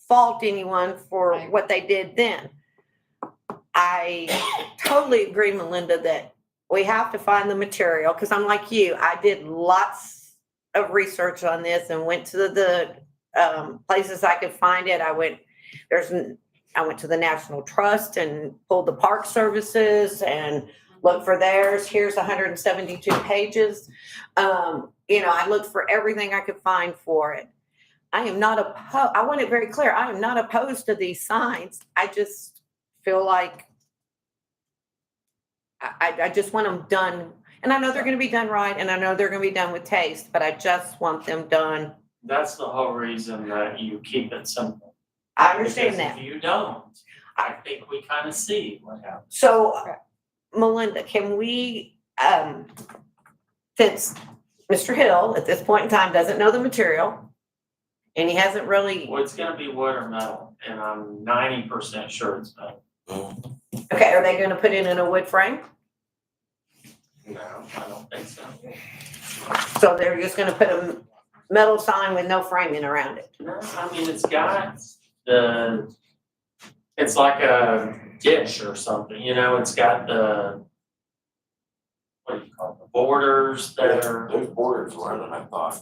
fault anyone for Right. what they did then. I totally agree, Melinda, that we have to find the material, because I'm like you, I did lots of research on this and went to the places I could find it. I went to the National Trust and pulled the Park Services and looked for theirs. Here's 172 pages. I looked for everything I could find for it. I am not opposed. I want it very clear. I am not opposed to these signs. I just feel like I just want them done. And I know they're going to be done right. And I know they're going to be done with taste, but I just want them done. That's the whole reason that you keep it simple. I understand Because that. if you don't, I think we kind of see what happens. So, Melinda, can we, since Mr. Hill at this point in time doesn't know the material and he hasn't really, Well, it's gonna be wood or metal, and I'm 90% sure it's metal. okay, are they going to put it in a wood frame? No, I don't think so. So they're just gonna put a metal sign with no framing around it. No, I mean, it's got it's like a dish or something, you know, it's got what do you call it, the borders that are. Those borders running, I thought.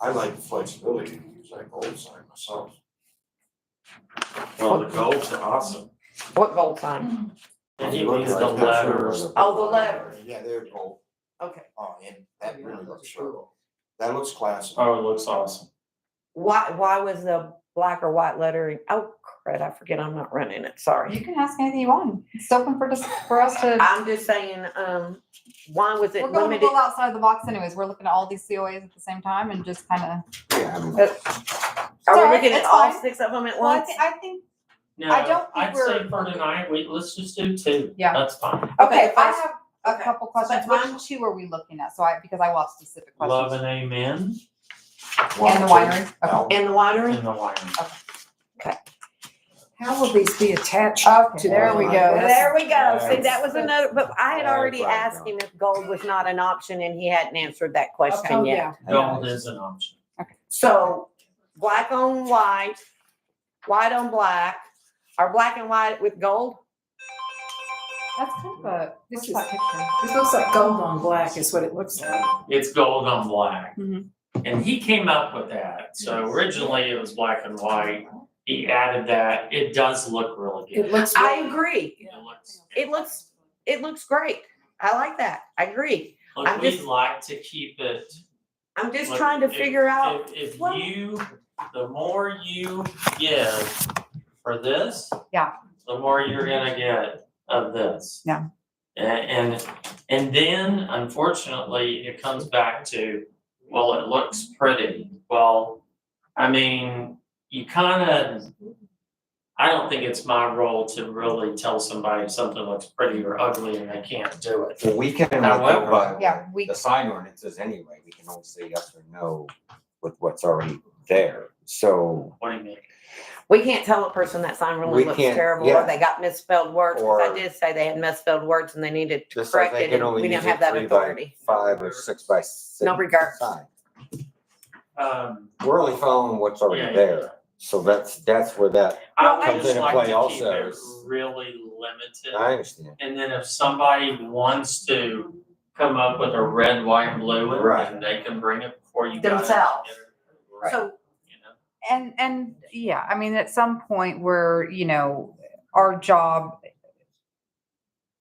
I like the flexibility to use that gold sign myself. Well, the golds are awesome. What gold sign? And he means the letters. Oh, the letters. Yeah, they're gold. Okay. Oh, and that really looks sharp. That looks classy. Oh, it looks awesome. Why was the black or white lettering? Oh, crud, I forget, I'm not running it, sorry. You can ask anything you want. It's open for us to. I'm just saying, why was it We're going to limited? go outside the box anyways. We're looking at all these COAs at the same time and just kind of. Yeah, I mean, Are we Sorry, looking at it's all fine. 6 of them at Well, once? I think, No, I don't think I'd say we're- for tonight, let's just do 2. Yeah. That's fine. okay, I first- have a okay. couple questions. That's Which 2 are we looking at? Because I want specific Love questions. and amen And the winery? Okay. In the winery? in the winery. How will these be attached? Okay, to there the we go. line? There we go. See, Yes. that was another, but I had That's already right, asked John. him if gold was not an option and he hadn't answered that question Oh, yet. yeah. Gold is an option. So black on white, white on black, or black and white with gold? That's kind of a, This what's is- that picture? This looks like gold on black is what it looks like. It's gold on black. Mhm. And he came up with that. So originally it was black and white. He added that. It does look really good. It looks. I agree. It looks. It looks great. I like that. I agree. Look, I'm we'd just- like to keep it. I'm just look, trying to if- figure out, If what- the more you give for this. Yeah. The more you're gonna get of this. Yeah. And then unfortunately, it comes back to, well, it looks pretty. Well, I mean, you kinda, I don't think it's my role to really tell somebody something looks pretty or ugly and they can't do it. well, we can, However- go by Yeah, we, the sign ordinances anyway, we can only say yes or no with what's already there, so. What do you mean? we can't tell a person that sign really We looks can't- terrible, yeah. or they got misspelled words, because I Or- did say they had misspelled words and they needed to Just like correct they it, can and only we use didn't a have that 3x5 authority. or 6x6. No regard. sign. We're only following what's already Yeah, yeah. there, so that's where that, I would Comes just into like play to keep also it is- really limited. I understand. And then if somebody wants to come up with a red, white, and blue, one, Right. then they can bring it before you guys. Themselves. Right. So You know? and yeah, I mean, at some point where, our job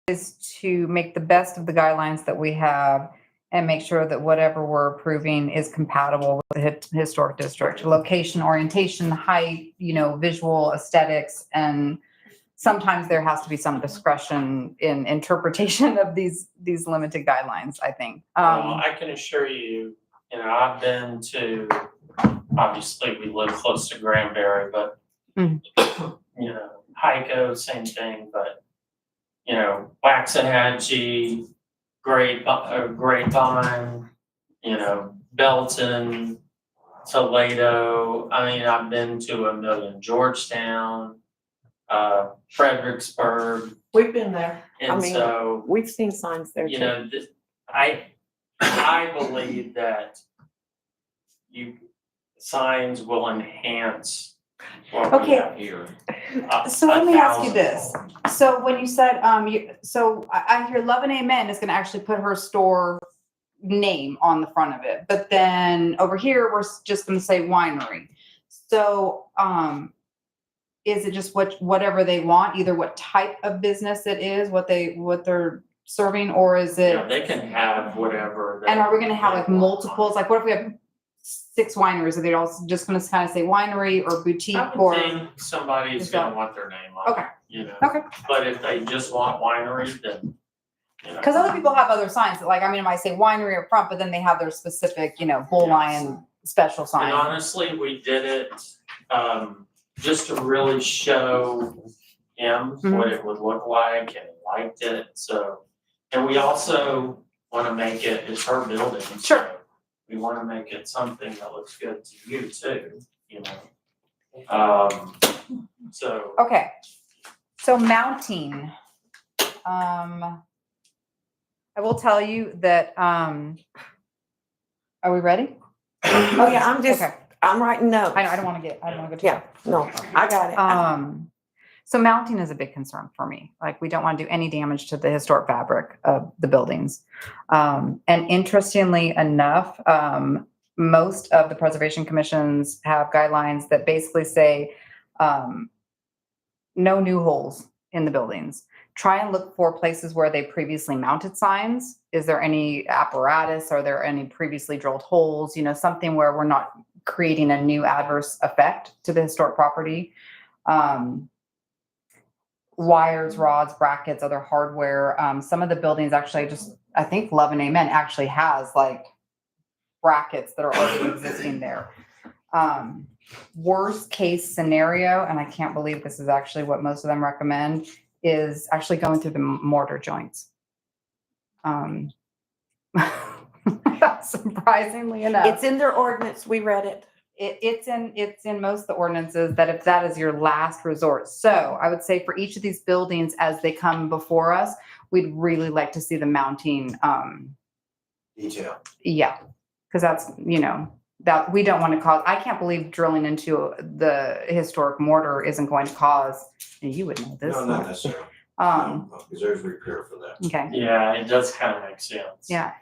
is to make the best of the guidelines that we have and make sure that whatever we're approving is compatible with the historic district, location, orientation, height, visual aesthetics. And sometimes there has to be some discretion in interpretation of these limited guidelines, I think. Well, I can assure you, I've been to, obviously, we live close to Granbury, but, Heiko, same thing, but, Waxahachie, Grapevine, Belton, Toledo, I mean, I've been to a million, Georgetown, Fredericksburg, we've been there. and mean, so. We've seen signs there too. I believe that signs will enhance what we Okay. have here. So let me ask you 1,000. this. So when you said, I hear Love and Amen is gonna actually put her store name on the front of it, but then over here, we're just gonna say winery. So, is it just whatever they want, either what type of business it is, what they're serving, or is it? They can have whatever. And are we gonna have they like want. multiples? Like what if we have 6 wineries? Are they all just gonna kind of say winery or boutique I would or? think somebody's Is gonna that- want their name on Okay. it, Okay. But if they just want winery, then, Because other people have other signs that it might say winery up front, but then they have their specific, bull Yes. lion special And sign. honestly, we did it, just to really show him Mm-hmm. what it would look like, and he liked it, so. And we also wanna make it's her building, so. Sure. We wanna make it something that looks good to you too, So, Okay, so mounting. I will tell you that, are we ready? Oh, yeah, Okay. I'm writing notes. I don't want to go too Yeah, no, I got it. So mounting is a big concern for me. Like, we don't want to do any damage to the historic fabric of the buildings. And interestingly enough, most of the preservation commissions have guidelines that basically say, no new holes in the buildings. Try and look for places where they previously mounted signs. Is there any apparatus? Are there any previously drilled holes? You know, something where we're not creating a new adverse effect to the historic property. Wires, rods, brackets, other hardware. Some of the buildings actually I think Love and Amen actually has like brackets that are already existing there. Worst case scenario, and I can't believe this is actually what most of them recommend, is actually going through the mortar joints. Surprisingly enough. It's in their ordinance. We read it. It's in most of the ordinances that if that is your last resort. So I would say for each of these buildings as they come before us, we'd really like to see the mounting. Detail. Yeah, because that's, you know, that we don't want to cause. I can't believe drilling into the historic mortar isn't going to cause. And you would know this. No, not necessarily. Because there's repair for that. Okay. Yeah, it does kind of make sense. Yeah.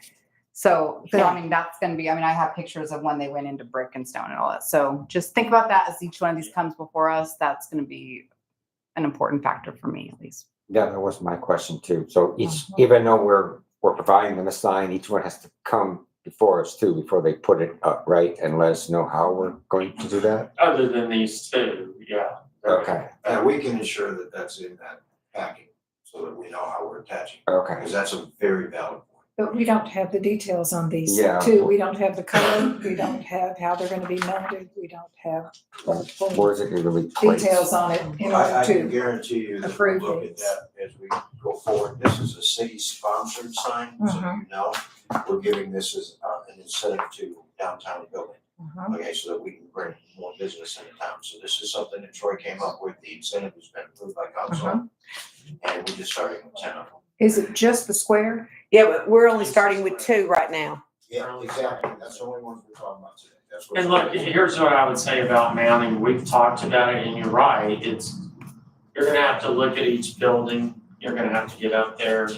So, I mean, that's going to be, I mean, I have pictures of when they went into brick and stone and all that. So just think about that as each one of these comes before us. That's going to be an important factor for me, at least. Yeah, that was my question too. So even though we're providing them a sign, each one has to come before us too, before they put it up, right? And let us know how we're going to do that? Other than these two, yeah. Okay, And we can ensure that that's in that packing so that we know how we're attaching. okay. Because that's a very valid point. But we don't have the details on these Yeah. two. We don't have the color. We don't have how they're gonna be mounted. We don't have the full Where is it going to be placed? details on it in I order can to. guarantee you that we'll approve look at these. that as we go forward. This is a city-sponsored sign, so you know, we're giving this as an incentive to downtown building. Okay, so that we can bring more business into town. So this is something that Troy came up with. The incentive has been approved by council. And we just started with 10 of them. Is it just the square? Yeah, but we're only starting with 2 right now. Yeah, exactly. That's the only ones we're talking about today. That's what. And look, here's what I would say about mounting. We've talked about it and you're right. You're gonna have to look at each building. You're gonna have to get up there.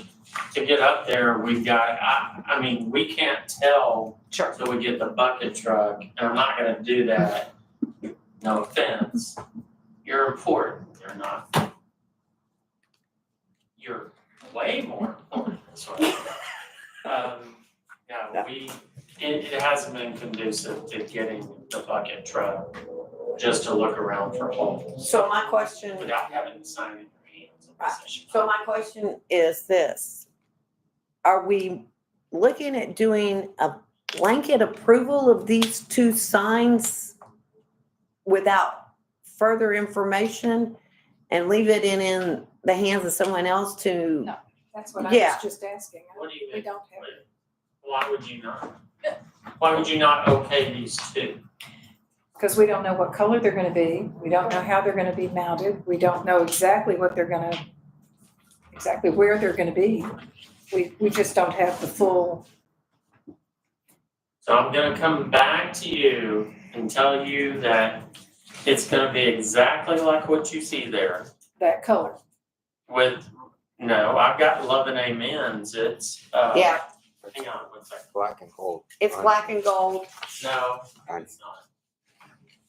To get up there, we've got, I mean, we can't tell till we get the bucket truck, and I'm not gonna do that. No offense. You're important. You're not. You're way more important. That's what it hasn't been conducive to getting the bucket truck just to look around for holes So my question, without having to sign in your hands. Right. So my question is this. Are we looking at doing a blanket approval of these 2 signs without further information and leave it in the hands of someone else to? No. That's what I Yeah. was just asking. What do you We think? don't have. Why would you not? Why would you not okay these 2? Because we don't know what color they're gonna be. We don't know how they're gonna be mounted. We don't know exactly exactly where they're gonna be. We just don't have the full. So I'm gonna come back to you and tell you that it's gonna be exactly like what you see there That color. no, I've got Love and Amens. It's, Yeah, hang on one second. Black and gold. it's black and gold. No, it's not.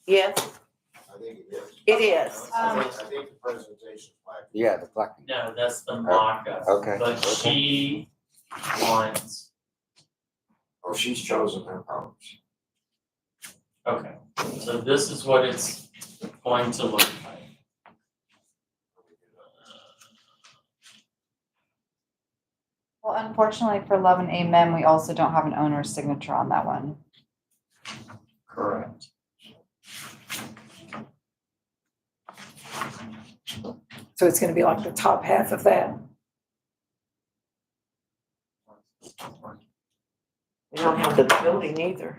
Yes, I think it is. it is. I think the presentation's black. Yeah, the black. No, that's the mock-up. Okay. But she wants, Oh, she's chosen her colors. okay, so this is what it's going to look like. Well, unfortunately for Love and Amen, we also don't have an owner's signature on that one. Correct. So it's gonna be like the top half of that. We don't have the building either.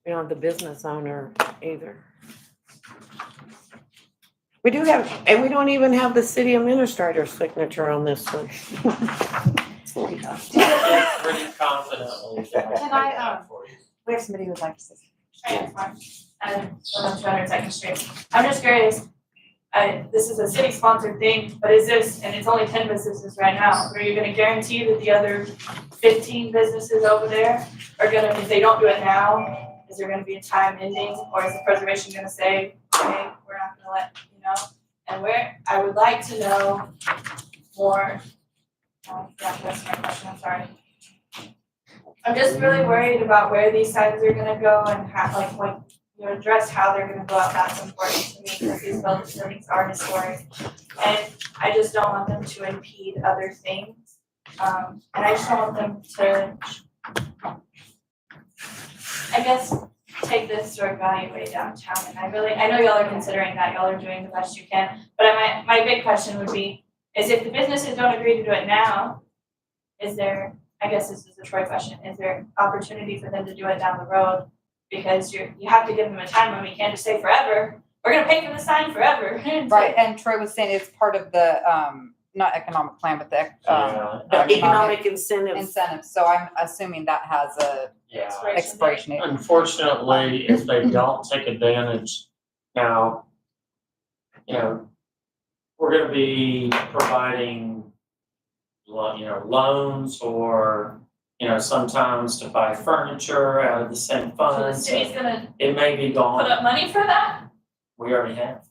We don't have the business owner either. We do have, and we don't even have the city administrator's signature on this one. pretty confidently that I Can I, can that for you. We have somebody who would like to say. And 200 Street. I'm just curious, this is a city-sponsored thing, but is this, and it's only 10 businesses right now, are you gonna guarantee that the other 15 businesses over there are gonna, if they don't do it now, is there gonna be a time ending, or is the preservation gonna say, okay, we're not gonna let, you know? And where, I would like to know more, that's my question, I'm sorry. I'm just really worried about where these signs are gonna go and how, like, what, you know, address how they're gonna go out, that's important to me, because these buildings are historic. And I just don't want them to impede other things, and I just don't want them to, I guess, take this historic value way downtown, and I know y'all are considering that, y'all are doing the best you can, but my big question would be, is if the businesses don't agree to do it now, is there, I guess this is a Troy question, is there opportunity for them to do it down the road? Because you have to give them a time limit, you can't just say forever, we're gonna pay for the sign forever. Right, and Troy was saying it's part of the, not economic plan, but the Economic incentives. incentives, so I'm assuming that has a Yeah. expiration date. Unfortunately, if they don't take advantage now, you know, we're gonna be providing loans or, sometimes to buy furniture out of the same So the funds. city's gonna It may be put gone. up money for that? We already have.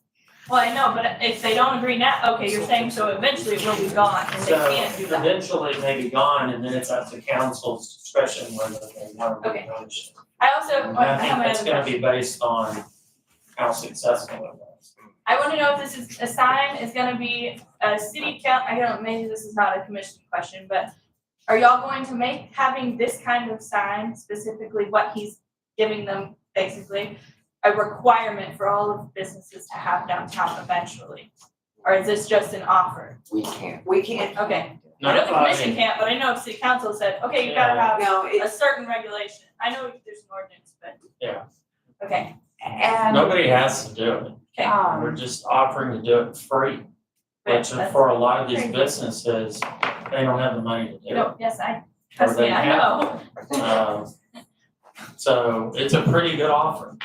Well, I know, but if they don't agree now, okay, you're saying so eventually it will be gone and they So can't do that. eventually it may be gone and then it's up to council's discretion whether they want to Okay. replenish it. I also, And I I think have that's another gonna be question. based on how successful it was. I wanna know if this is, a sign is gonna be a city count, I don't know, maybe this is not a commission question, but are y'all going to make having this kind of sign, specifically what he's giving them, basically, a requirement for all of businesses to have downtown eventually? Or is this just an offer? We can't. We can't, Okay, I know the commission can't, but I know if city council said, okay, you gotta have no, a it's, certain regulation. I know there's an ordinance, but. Yeah. Okay, And, Nobody has to do it. okay. We're just offering to do it free, which That's- for a lot of these crazy. businesses, they don't have the money to do it. No, yes, trust me, they I know. So it's a pretty good offer.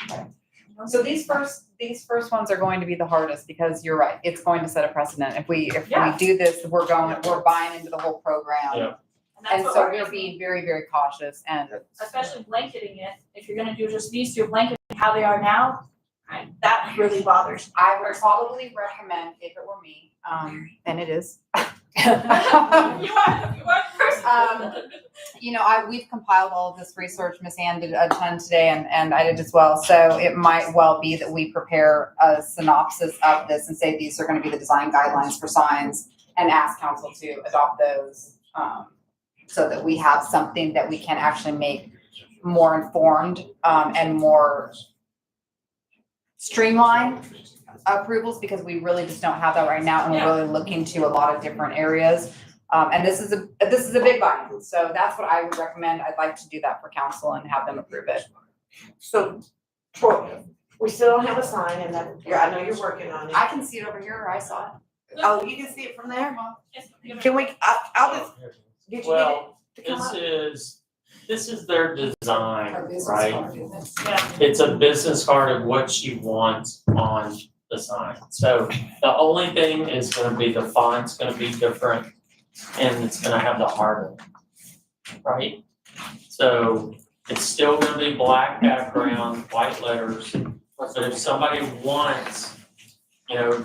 so these first ones are going to be the hardest, because you're right, it's going to set a precedent. If we Yeah. do this, we're buying into the whole program. Yeah. And that's so what we're being very, very cautious, and especially blanketing it, if you're gonna do just these two, blanketing how they are now, that really bothers me. I would probably recommend, if it were me, and it is. You are the person. We've compiled all of this research, Miss Ann did a ton today, and I did as well, so it might well be that we prepare a synopsis of this and say these are gonna be the design guidelines for signs, and ask council to adopt those, so that we have something that we can actually make more informed, and more streamlined approvals, because we really just don't have that right now, and we're really looking to a lot of different areas. And this is a big buy-in, so that's what I would recommend. I'd like to do that for council and have them approve it. so, Troy, we still don't have a sign and that, I know you're working on it. I can see it over here, I saw it. Oh, you can see it from there? Can we, I'll just, did you get it Well, to come up? this is their design, right? Yeah. It's a business card of what you want on the sign. So the only thing is gonna be the font's gonna be different and it's gonna have the heart in it, right? So it's still gonna be black background, white letters, but if somebody wants,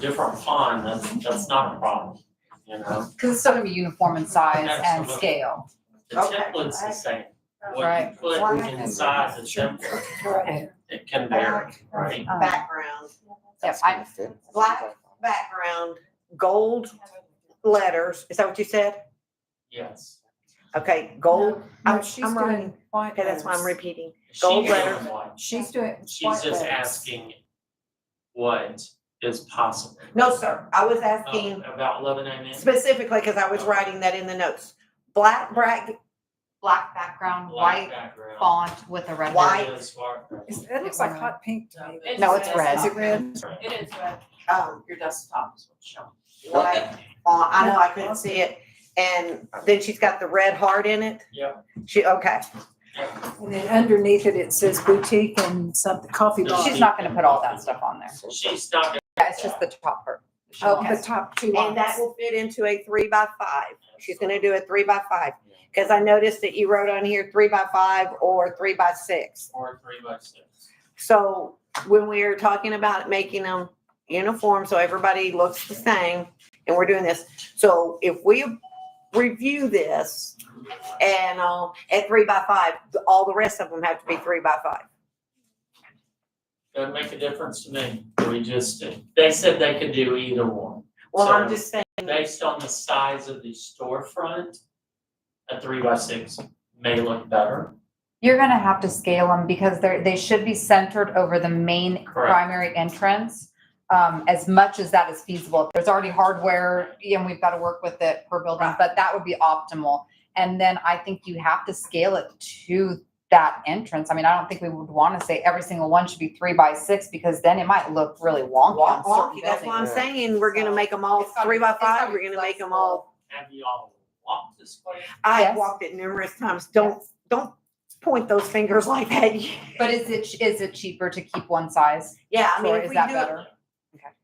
different font, that's not a problem, Cause it's still gonna be uniform in size and Absolutely. scale. The template's the same. What Right. you put inside the template, it can vary, right? Background, Yep, black background, gold letters, is that what you said? Yes. Okay, gold, No, she's I'm doing writing, white okay, that's why I'm letters. repeating. Gold She's letters. doing what? She's doing. She's white just letters. asking what is possible. No, sir, I was asking About Lebanon. specifically, cause I was writing that in the notes. Black black background, white background. font with a red. White. It looks like hot pink to me. No, it's red. Is it red? It is red. Your desktop is what's showing. white, I know I couldn't see it. And then she's got the red heart in it? Yeah. Okay. And then underneath it, it says boutique and something, coffee bar. She's not gonna put all that stuff on there. She's not gonna. Yeah, it's just the top part. The top two And that lines. will fit into a 3x5. She's gonna do a 3x5. Cause I noticed that you wrote on here 3x5 or 3x6. Or 3x6. So when we are talking about making them uniform, so everybody looks the same, and we're doing this. So if we review this and, at 3x5, all the rest of them have to be 3x5. Doesn't make a difference to me. They said they could do either one. Well, I'm So, just saying, based on the size of the storefront, a 3x6 may look better. You're gonna have to scale them because they should be centered over the main Correct. primary entrance. As much as that is feasible. If there's already hardware, and we've got to work with it per building, but that would be optimal. And then I think you have to scale it to that entrance. I mean, I don't think we would want to say every single one should be 3x6 because then it might look really wonky on certain that's what I'm buildings. saying, we're gonna make them all It's gotta be- it's 3x5, gotta be we're gonna make them all. Have you all walked this way? I've Yes. walked it numerous times, don't point those fingers like that. But is it cheaper to keep one size? Yeah, I mean, Or if is we that do better? it,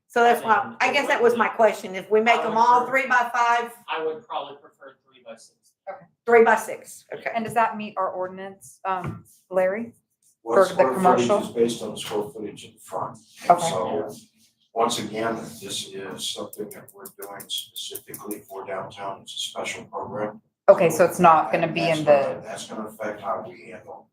so that's why, I guess that was my question, if we make them all 3x5, I would probably prefer 3x6. 3x6, okay. And does that meet our ordinance, Larry? Well, For the square footage commercial? is based on the square footage in front. Okay. So, once again, this is something that we're doing specifically for downtown, it's a special program. Okay, so it's not gonna be in the, That's gonna affect how we handle,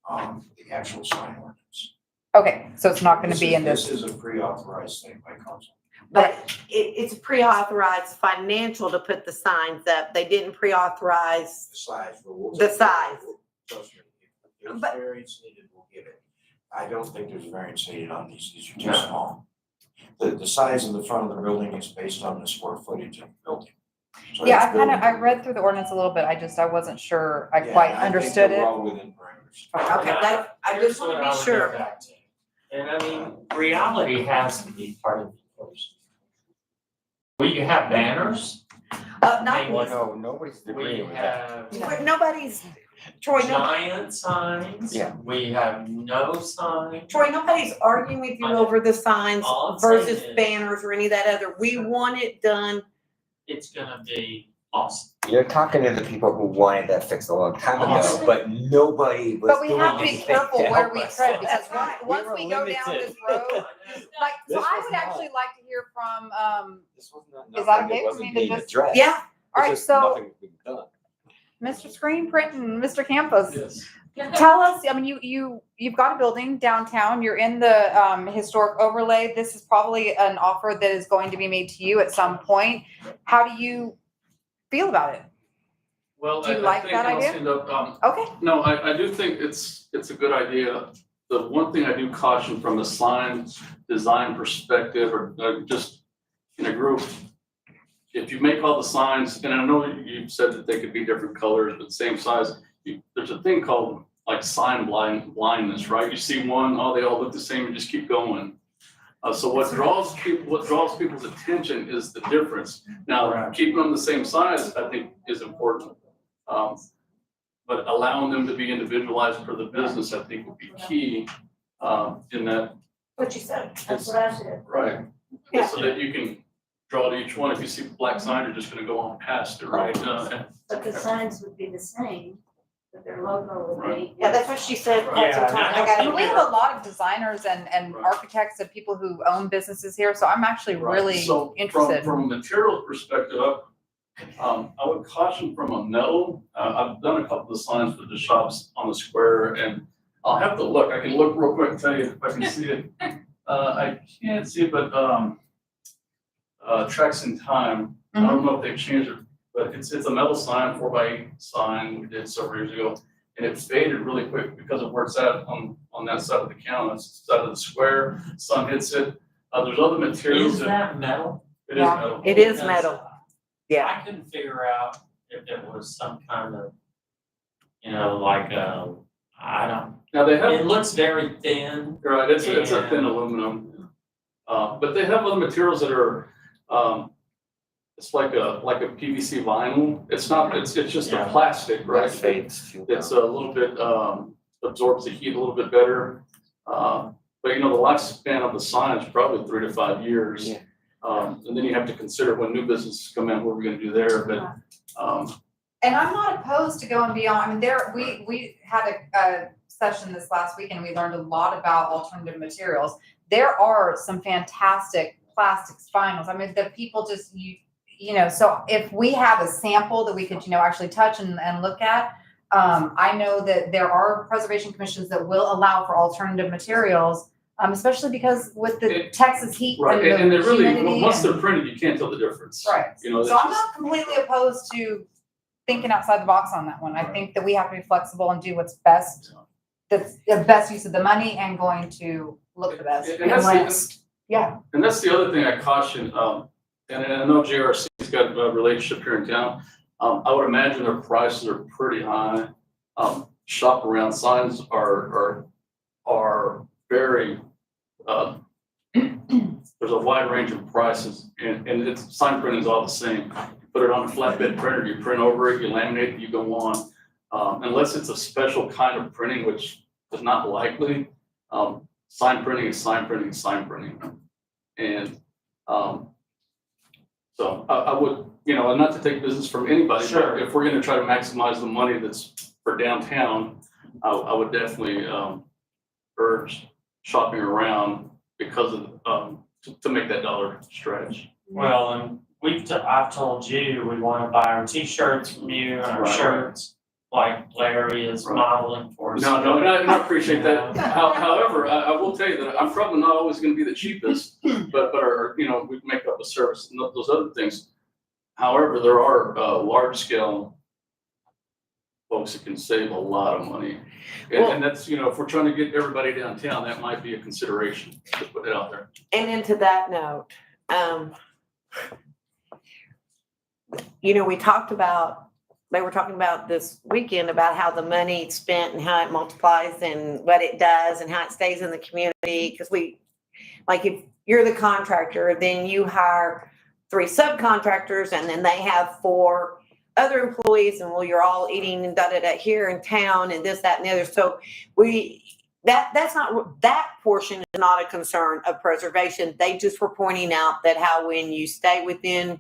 the actual sign ordinance. okay, so it's not gonna be in This this. is a pre-authorized thing by council. But it's pre-authorized financial to put the signs up, they didn't pre-authorize, The size, but we'll. The size. Trust me, if there's But- variance needed, we'll give it. I don't think there's variance needed on these are too small. The size of the front of the building is based on the square footage of the building. So Yeah, it's building- I read through the ordinance a little bit, I wasn't sure I Yeah, quite and I think understood they're it. well within parameters. okay, that, I Here's just wanna what be I would go sure. back to. And I mean, reality has to be part of the equation. We have banners, Not, No, nobody's we agreeing with that. have nobody's, Troy, giant signs. Yeah. We have no signs. Troy, nobody's arguing with you I know. over the signs All I'm saying versus is- banners or any of that other, we want it done. It's gonna be awesome. You're talking to the people who wanted that fixed a long time ago, Awesome. but nobody was But we doing have to be anything careful to where help we us. tread, because That's right. once were we go down limited. this road, like, so This I was would not- actually like to hear from, This was not Is that nothing okay for wasn't me to being just- addressed. Yeah, It's all right, just so nothing being done. Mr. Screen Print and Mr. Campos, Yes. tell us, I mean, you've got a building downtown, you're in the historic overlay. This is probably an offer that is going to be made to you at some point. How do you feel about it? Well, Do you I like think that I'll idea? stand up, Okay, no, I do think it's a good idea. The one thing I do caution from the sign design perspective, or just in a group, if you make all the signs, and I know you've said that they could be different colors, but same size, there's a thing called like sign blindness, right? You see one, oh, they all look the same, and just keep going. So what draws people's attention is the difference. Now, Right. keeping them the same size, I think, is important. But allowing them to be individualized for the business, I think, would be key, in that, What you said, that's what I said. right? Yeah. So that you can draw to each one. If you see black sign, you're just gonna go on past it, right? But the signs would be the same, but their logo would be. yeah, that's what she said quite some Yeah, time. I I got and we have a lot of designers and Right. architects and people who own businesses here, so I'm actually Right. really So interested. From a materials perspective, I would caution from a metal. I've done a couple of signs for the shops on the square, and I'll have to look. I can look real quick and tell you if I can see it. I can't see it, but Tracks in Time. I don't know if they've changed it, but it's a metal sign, 4x8 sign we did several years ago, and it faded really quick because of where it's at on that side of the counter, side of the square. Sun hits it. There's other materials Is that metal? It is Yeah. metal. It is Because metal, yeah. I couldn't figure out if it was some kind of, like, I don't, Now they it have, looks very thin. right, it's a Yeah. thin aluminum. But they have other materials that are, it's like a PVC vinyl. It's not, it's just a Yeah. plastic, right? That fades too. It's a little bit, absorbs the heat a little bit better. But you know, the lifespan of the sign is probably 3 to 5 years. Yeah. And then you have to consider when new businesses come in, what we're gonna do there, but, And I'm not opposed to going beyond, I mean, we had a session this last week and we learned a lot about alternative materials. There are some fantastic plastics vinyls. I mean, the people just, you know, so if we have a sample that we could, you know, actually touch and look at, I know that there are preservation commissions that will allow for alternative materials, especially because with the Texas heat right, and and the they really, humidity once and- they're printed, you can't tell the difference. Right. You know, So I'm not completely opposed to thinking outside the box on that one. I think that we have to be flexible and do what's best, that's the best use of the money and going to look the best. And that's last. Yeah. And that's the other thing I caution, and I know JRC's got a relationship here in town. I would imagine their prices are pretty high. Shop around signs are very, there's a wide range of prices and it's, sign printing is all the same. You put it on a flatbed printer, you print over it, you laminate it, you go on. Unless it's a special kind of printing, which is not likely, sign printing is sign printing is sign printing. And so I would, you know, and not to take business from anybody, Sure. but if we're gonna try to maximize the money that's for downtown, I would definitely urge shopping around because of, to make that dollar stretch. Well, and I've told you, we wanna buy our t-shirts from you and our Right. shirts, like Larry is Right. modeling for us. No, and I appreciate that. However, I will tell you that I'm probably not always gonna be the cheapest, but our, you know, we make up a service and those other things. However, there are, large scale folks that can save a lot of money. And that's, you know, if we're trying to get everybody downtown, that might be a consideration, to put it out there. And then to that note, you know, they were talking about this weekend about how the money spent and how it multiplies and what it does and how it stays in the community. Cause like if you're the contractor, then you hire 3 subcontractors and then they have 4 other employees and well, you're all eating and da-da-da here in town and this, that, and the other. So that's not, that portion is not a concern of preservation. They just were pointing out that how when you stay within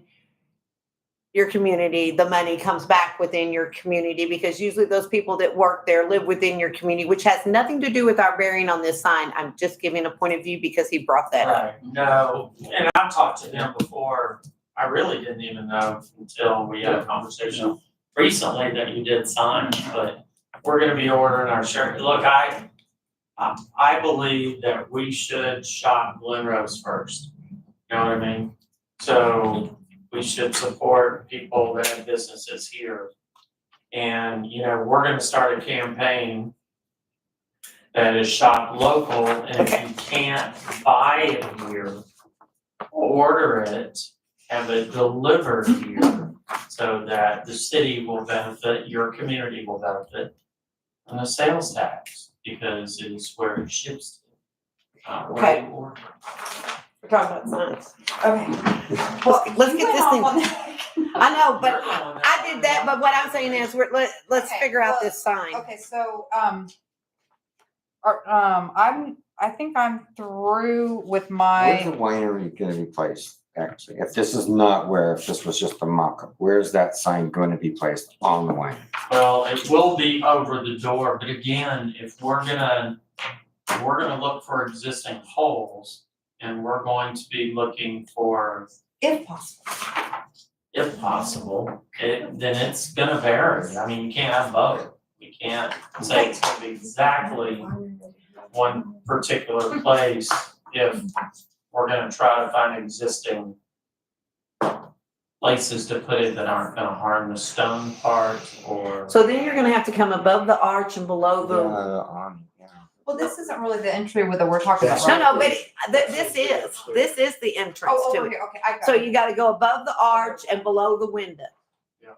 your community, the money comes back within your community because usually those people that work there live within your community, which has nothing to do with our bearing on this sign. I'm just giving a point of view because he brought that up. Right, no, and I've talked to him before, I really didn't even know until we had a conversation recently that you did sign, but we're gonna be ordering our shirt. Look, I believe that we should shop Glen Rose first, you know what I mean? So we should support people that have businesses here. And, you know, we're gonna start a campaign that is shop local, and if you can't buy it here, order it, have it delivered here, so that the city will benefit, your community will benefit, and the sales tax, because it's where it ships to. Okay. Or- We're talking about signs. Okay. Well, let's You get went this off thing. on that. I know, but You're going that I did that, but what I'm saying is let's Okay, figure out well, this sign. Okay, so, I think I'm through with Where's the my, winery gonna be placed, actually? If this is not where, if this was just a mock-up, where's that sign gonna be placed on the winery? Well, it will be over the door, but again, if we're gonna look for existing holes, and we're going to be looking for, if possible. if possible, then it's gonna vary. I mean, you can't have both. You can't say it's gonna be exactly one particular place if we're gonna try to find existing places to put it that aren't gonna harm the stone part or. So then you're gonna have to come above the arch and below the. Well, this isn't really the entry that we're talking about, No, right? no, but this is the entrance Oh, to over it. here, okay, I got So it. you gotta go above the arch and below the window. Yeah.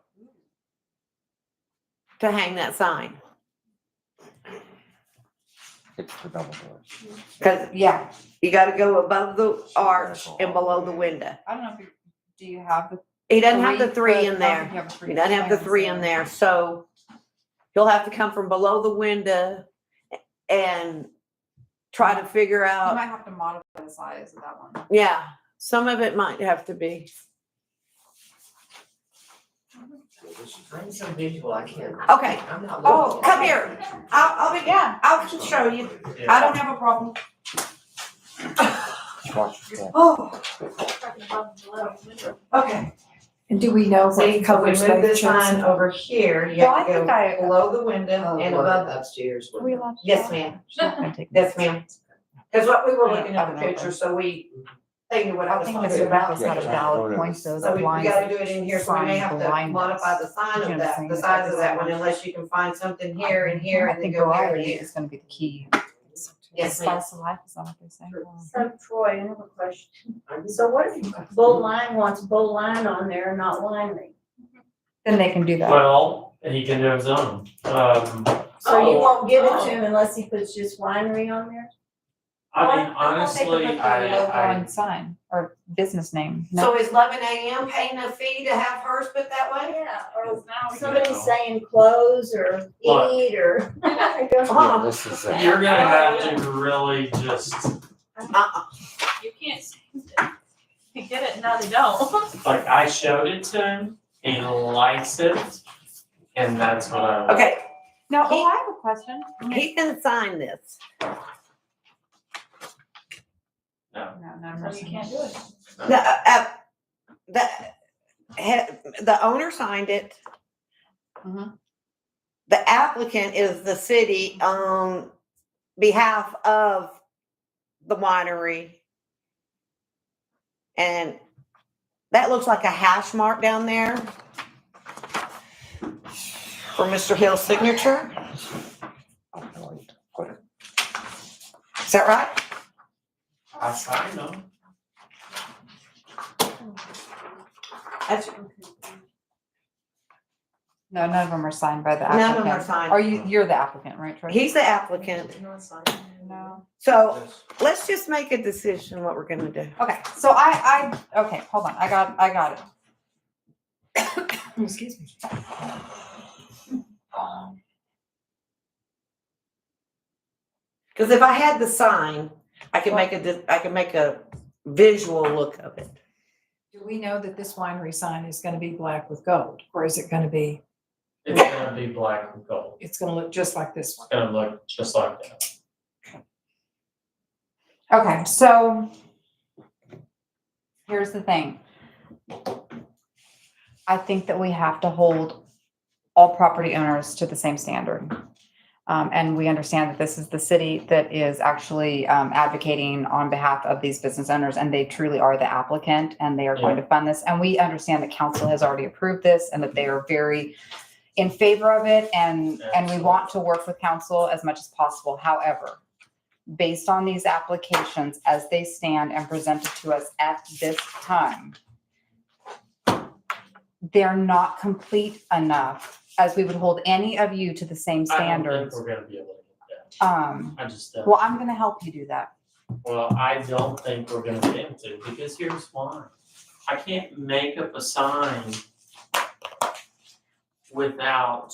To hang that sign. It's the double doors. Cause Yeah, you gotta go above the arch and below the window. I don't know if do you have the He doesn't have the three in foot- there. you have a 3 He doesn't have the foot three fence in there, so he'll have to come from below the window and try to figure You out, might have to modify the size of that one. yeah, some of it might have to be. I'm so visual, I can't. Okay, I'm not. oh, looking. come here. I'll be, Yeah. I'll just show you. I don't have a problem. Watch that. Oh, okay. And do we know See, what so we colors move they've this sign chosen? over here, you Well, have I to think go below the window and Or above. upstairs. Are we allowed to? Yes, ma'am. Yes, ma'am. Cause what we were looking I at don't the know. picture, so they knew what I I was think talking Mr. about. Backus had a valid point though, So that we blinds. gotta do it in here, so we may have to Blindness. modify the sign You know of what I'm that, saying? the size of that one, unless you can find something here and here I and then think go here and variety here. is gonna be the key. Yes, ma'am. Spice of life is that what they say? So Troy, I have a question. So what if Bull Line wants Bull Line on there and not winery? Then they can do that. Well, he can do his own. So you Oh, won't give it to him unless he puts just winery on there? I mean, They can honestly, put the logo I, and sign or business name. No. So is 11 a.m. paying a fee to have hers put that way? Yeah, or No. somebody's saying close or Look. eat or. Yeah, this is, you're gonna have to really just, You can't say that. You get it, now they don't. like, I showed it to him, he likes it, and that's what I. Okay, No, oh, I have a question. he can sign this. No. No, So you can't do it. The owner signed it. Mhm. The applicant is the city on behalf of the winery. And that looks like a hash mark down there for Mr. Hill's signature. Is that right? I signed them. That's, No, none of them are signed by the none applicant. of them are signed. Are you're the applicant, right, Troy? He's the applicant. No. So let's just make a decision what we're gonna do. Okay, so okay, hold on, I got it. Excuse me. Cause if I had the sign, I could make a visual look of it. Do we know that this winery sign is gonna be black with gold, or is it gonna be, It's gonna be black and gold. it's gonna look just like this one? It's gonna look just like that. Okay, so here's the thing. I think that we have to hold all property owners to the same standard. And we understand that this is the city that is actually advocating on behalf of these business owners, and they truly are the applicant, and they are going to fund this. And we understand that council has already approved this and that they are very in favor of it, and we want to work with council as much as possible. However, based on these applications as they stand and presented to us at this time, they're not complete enough as we would hold any of you to the same I don't standards. think we're gonna be able to get that. I just don't. Well, I'm gonna help you do that. Well, I don't think we're gonna be able to, because here's why. I can't make up a sign without,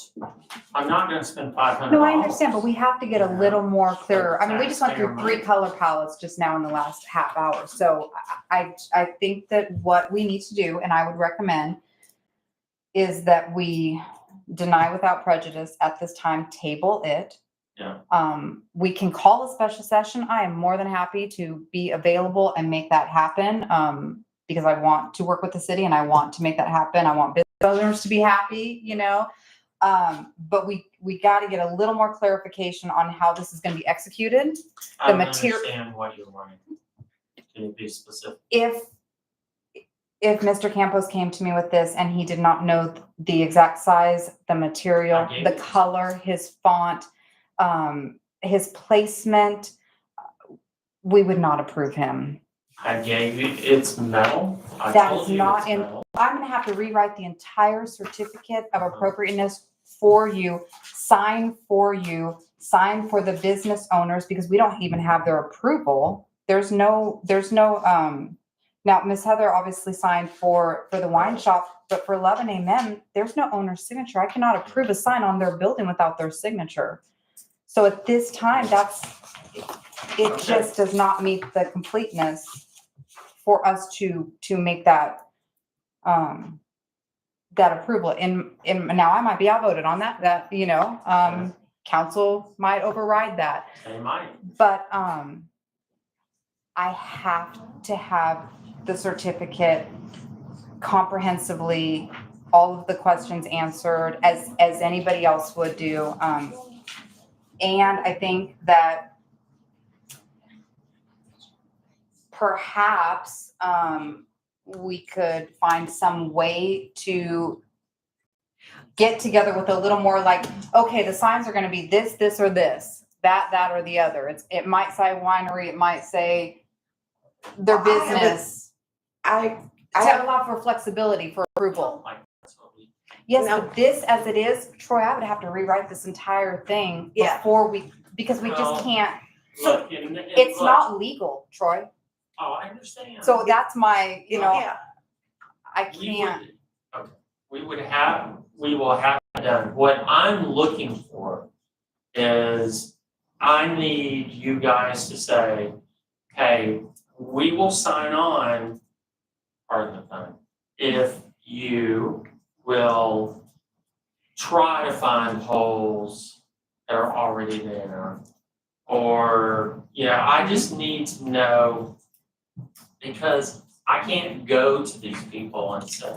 I'm not gonna spend $500. No, I understand, but we have to get a little more clearer. I mean, we just went through 3 color palettes just now in the last half hour. So I think that what we need to do, and I would recommend, is that we deny without prejudice at this time, table it. Yeah. We can call a special session. I am more than happy to be available and make that happen. Because I want to work with the city and I want to make that happen. I want business owners to be happy, you know? But we got to get a little more clarification on how this is going to be executed. I don't material- understand what you're wanting. Can you be specific? If Mr. Campos came to me with this and he did not know the exact size, the material, I gave the it. color, his font, his placement, we would not approve him. I gave you, it's metal. I That told is you not it's in- metal. I'm gonna have to rewrite the entire certificate of appropriateness for you, sign for the business owners, because we don't even have their approval. There's no Now, Miss Heather obviously signed for the wine shop, but for Love and Amen, there's no owner's signature. I cannot approve a sign on their building without their signature. So at this time, it just does not meet the completeness for us to make that approval. And now I might be outvoted on that, council might override that. They might. But I have to have the certificate comprehensively, all of the questions answered as anybody else would do. And I think that perhaps we could find some way to get together with a little more like, okay, the signs are gonna be this, or this, that, or the other. It might say winery, it might say their business. I To allow for flexibility for approval. Like, that's what we. Yes, but this as it is, Troy, I would have to rewrite this entire thing Yeah. before because we Well, just can't, Look, it's not legal, Troy. Oh, I understand. So that's my, Yeah. I We can't. would, okay, we will have it done. What I'm looking for is I need you guys to say, hey, we will sign on, pardon the pun, if you will try to find holes that are already there. Or, I just need to know, because I can't go to these people and say,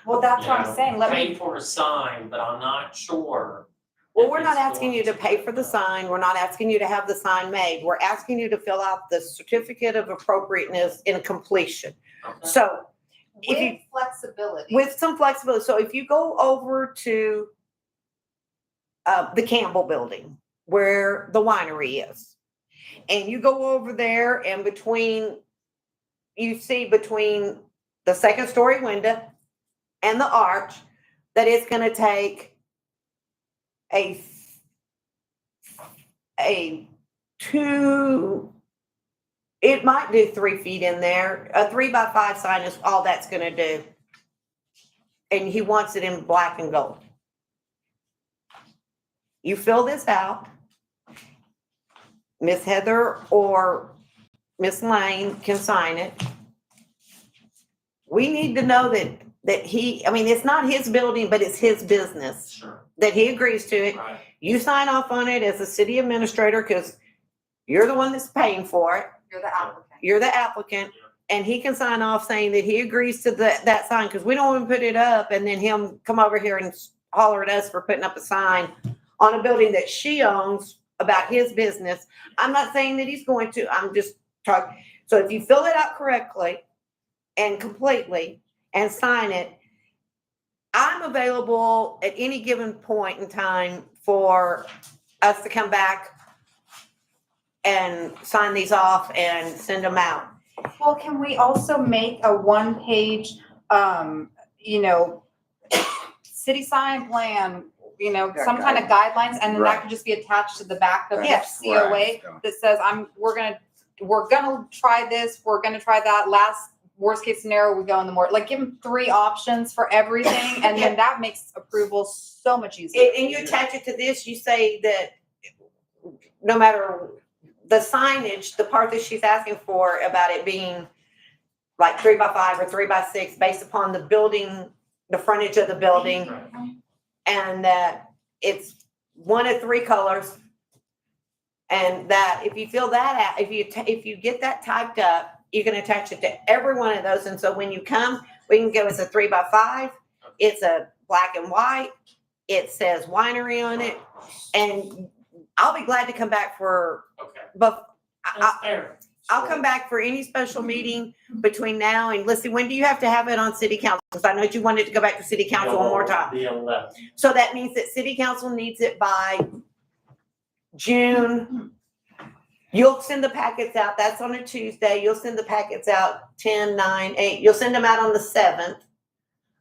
Well, that's what I'm saying. Let pay me, for a sign, but I'm not sure. Well, if we're not it's asking going you to pay for the sign. We're not asking you to have the sign made. We're asking you to fill out the certificate of appropriateness in completion. Okay. So if you, with flexibility. with some flexibility, so if you go over to the Campbell Building where the winery is, and you go over there and you see between the second story window and the arch, that it's gonna take it might do 3 feet in there. A 3x5 sign is all that's gonna do. And he wants it in black and gold. You fill this out. Miss Heather or Miss Lane can sign it. We need to know that it's not his building, but it's his business, Sure, that he agrees to it. right. You sign off on it as a city administrator because you're the one that's paying for it. You're the applicant. You're the applicant. And he can sign off saying that he agrees to that sign, because we don't want to put it up and then him come over here and holler at us for putting up a sign on a building that she owns about his business. I'm not saying that he's going to, I'm just talking. So if you fill it out correctly and completely and sign it, I'm available at any given point in time for us to come back and sign these off and send them out. Well, can we also make a one-page, city sign plan, some kind of guidelines, and then that could just be attached to the back of the Yes. COA that says, we're gonna try this, we're gonna try that, worst case scenario, we go in the more, like, give them 3 options for everything, and then that makes approval so much easier. And you attach it to this, you say that no matter the signage, the part that she's asking for about it being like 3x5 or 3x6 based upon the building, the frontage of the building, and that it's 1 of 3 colors. And that if you fill that out, if you get that typed up, you can attach it to every one of those. And so when you come, we can go as a 3x5. It's a black and white. It says winery on it. And I'll be glad to come back for, Okay, but that's fair. I'll come back for any special meeting between now and, let's see, when do you have to have it on city council? Because I know you wanted to go back to city council one more time. The 11th. So that means that city council needs it by June. You'll send the packets out. That's on a Tuesday. You'll send the packets out 10, 9, 8. You'll send them out on the 7th.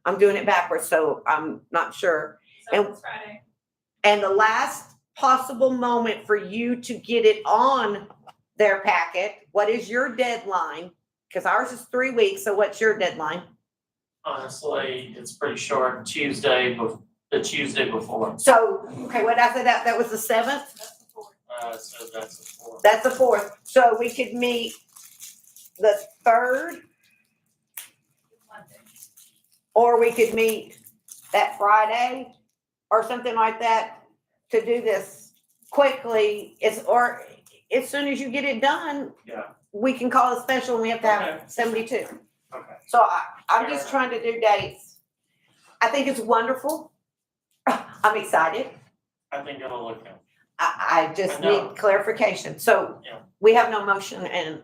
I'm doing it backwards, so I'm not sure. So it's Friday. And the last possible moment for you to get it on their packet, what is your deadline? Cause ours is 3 weeks, so what's your deadline? Honestly, it's pretty short, the Tuesday before, So, okay, what I said, that was the 7th? so that's the 4th. That's the 4th. So we could meet the 3rd, or we could meet that Friday or something like that to do this quickly. Or as soon as you get it done, Yeah. we can call a special and we have to have 72. Okay. So I'm just trying to do dates. I think it's wonderful. I'm excited. I think it'll look good. I just I know. need clarification. So Yeah. we have no motion and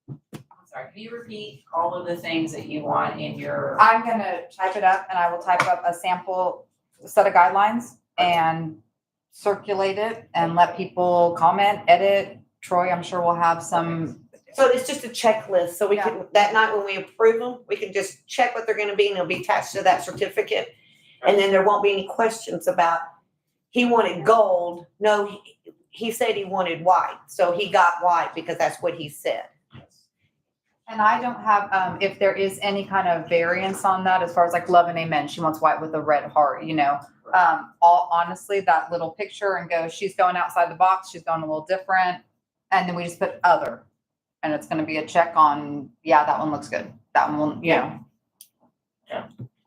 I'm sorry, can you repeat all of the things that you want in your? I'm gonna type it up and I will type up a sample set of guidelines and circulate it and let people comment, edit. Troy, I'm sure will have some. so it's just a checklist. So we can, that night when we approve them, we can just check what they're gonna be and it'll be attached to that certificate. And then there won't be any questions about, he wanted gold. No, he said he wanted white. So he got white because that's what he said. And I don't have, if there is any kind of variance on that, as far as like love and amen, she wants white with a red heart, you know. All honestly, that little picture and go, she's going outside the box, she's going a little different. And then we just put other, and it's gonna be a check on, yeah, that one looks good. That one will, you know.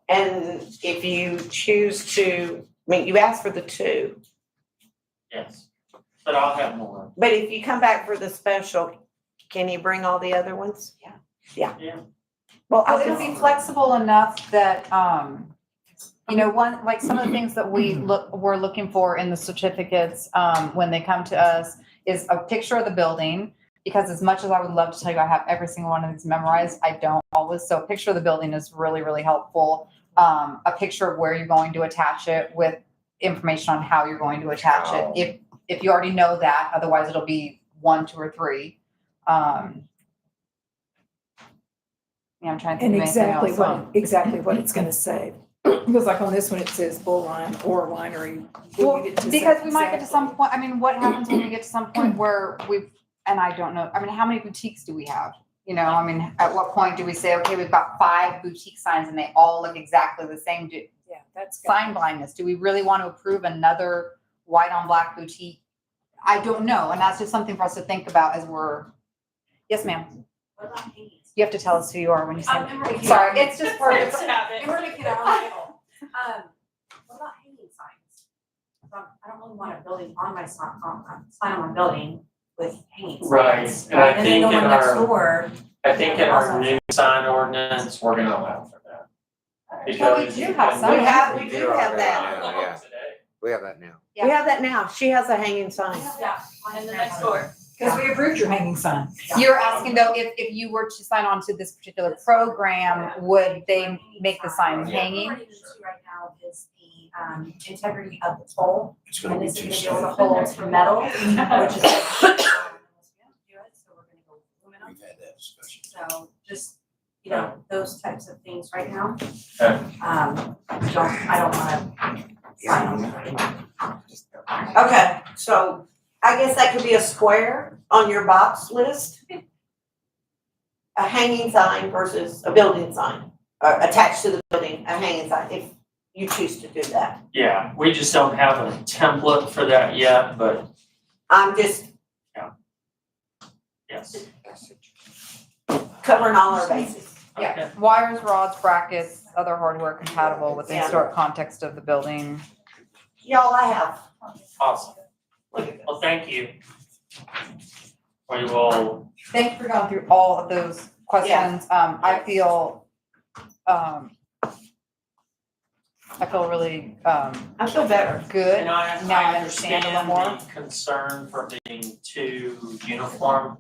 And if you choose to, I mean, you asked for the 2, Yes, but I'll have more. but if you come back for the special, can you bring all the other ones? Yeah. Yeah. Well, Well, it'll be flexible enough that, you know, one, like some of the things that we're looking for in the certificates, when they come to us is a picture of the building. Because as much as I would love to tell you I have every single one of these memorized, I don't always. So a picture of the building is really, really helpful. A picture of where you're going to attach it with information on how you're going to attach it. If you already know that, otherwise it'll be 1, 2, or 3. Yeah, I'm trying to think And of anything else. exactly what it's gonna say. Because like on this one, it says bull line or winery. Well, because we might get to some point, I mean, what happens when we get to some point where and I don't know, I mean, how many boutiques do we have? You know, I mean, at what point do we say, okay, we've got 5 boutique signs and they all look exactly the same? Yeah, that's. Sign blindness. Do we really want to approve another white on black boutique? I don't know. And that's just something for us to think about as we're, yes, ma'am. What about hangings? You have to tell us who you are when you say. I'm Sorry, it's just part of. We're making our own label. What about hanging signs? I don't really want a building on my sign on my building with hanging signs. Right, and I And then think the in one next our, door. I think in our new sign ordinance, we're gonna allow for that. Well, we Because do you have can- some. we do have that. Yeah. We have that now. We have that now. She has a hanging sign. Yeah, and the next door. Because we approved your hanging sign. You're asking though, if you were to sign on to this particular program, would they make the sign Yeah. hanging? What we're into right now is the integrity of the pole. It's gonna And be this too is gonna be able small. to hold metal, which is. So we're gonna go aluminum. We've had that discussion. So just, you know, those types of things right now. Okay. I don't wanna sign on. Okay, so I guess that could be a square on your box list. A hanging sign versus a building sign, or attached to the building, a hanging sign, if you choose to do that. Yeah, we just don't have a template for that yet, but I'm just yes. covering all our bases. Yeah, wires, rods, brackets, other hardware compatible with the Yeah. historic context of the building. Y'all, I have. Awesome. Well, thank you. We will, Thank you for going through all of those questions. I feel really, I feel better. good. and I Now I understand understand a little more. the concern for being too uniform.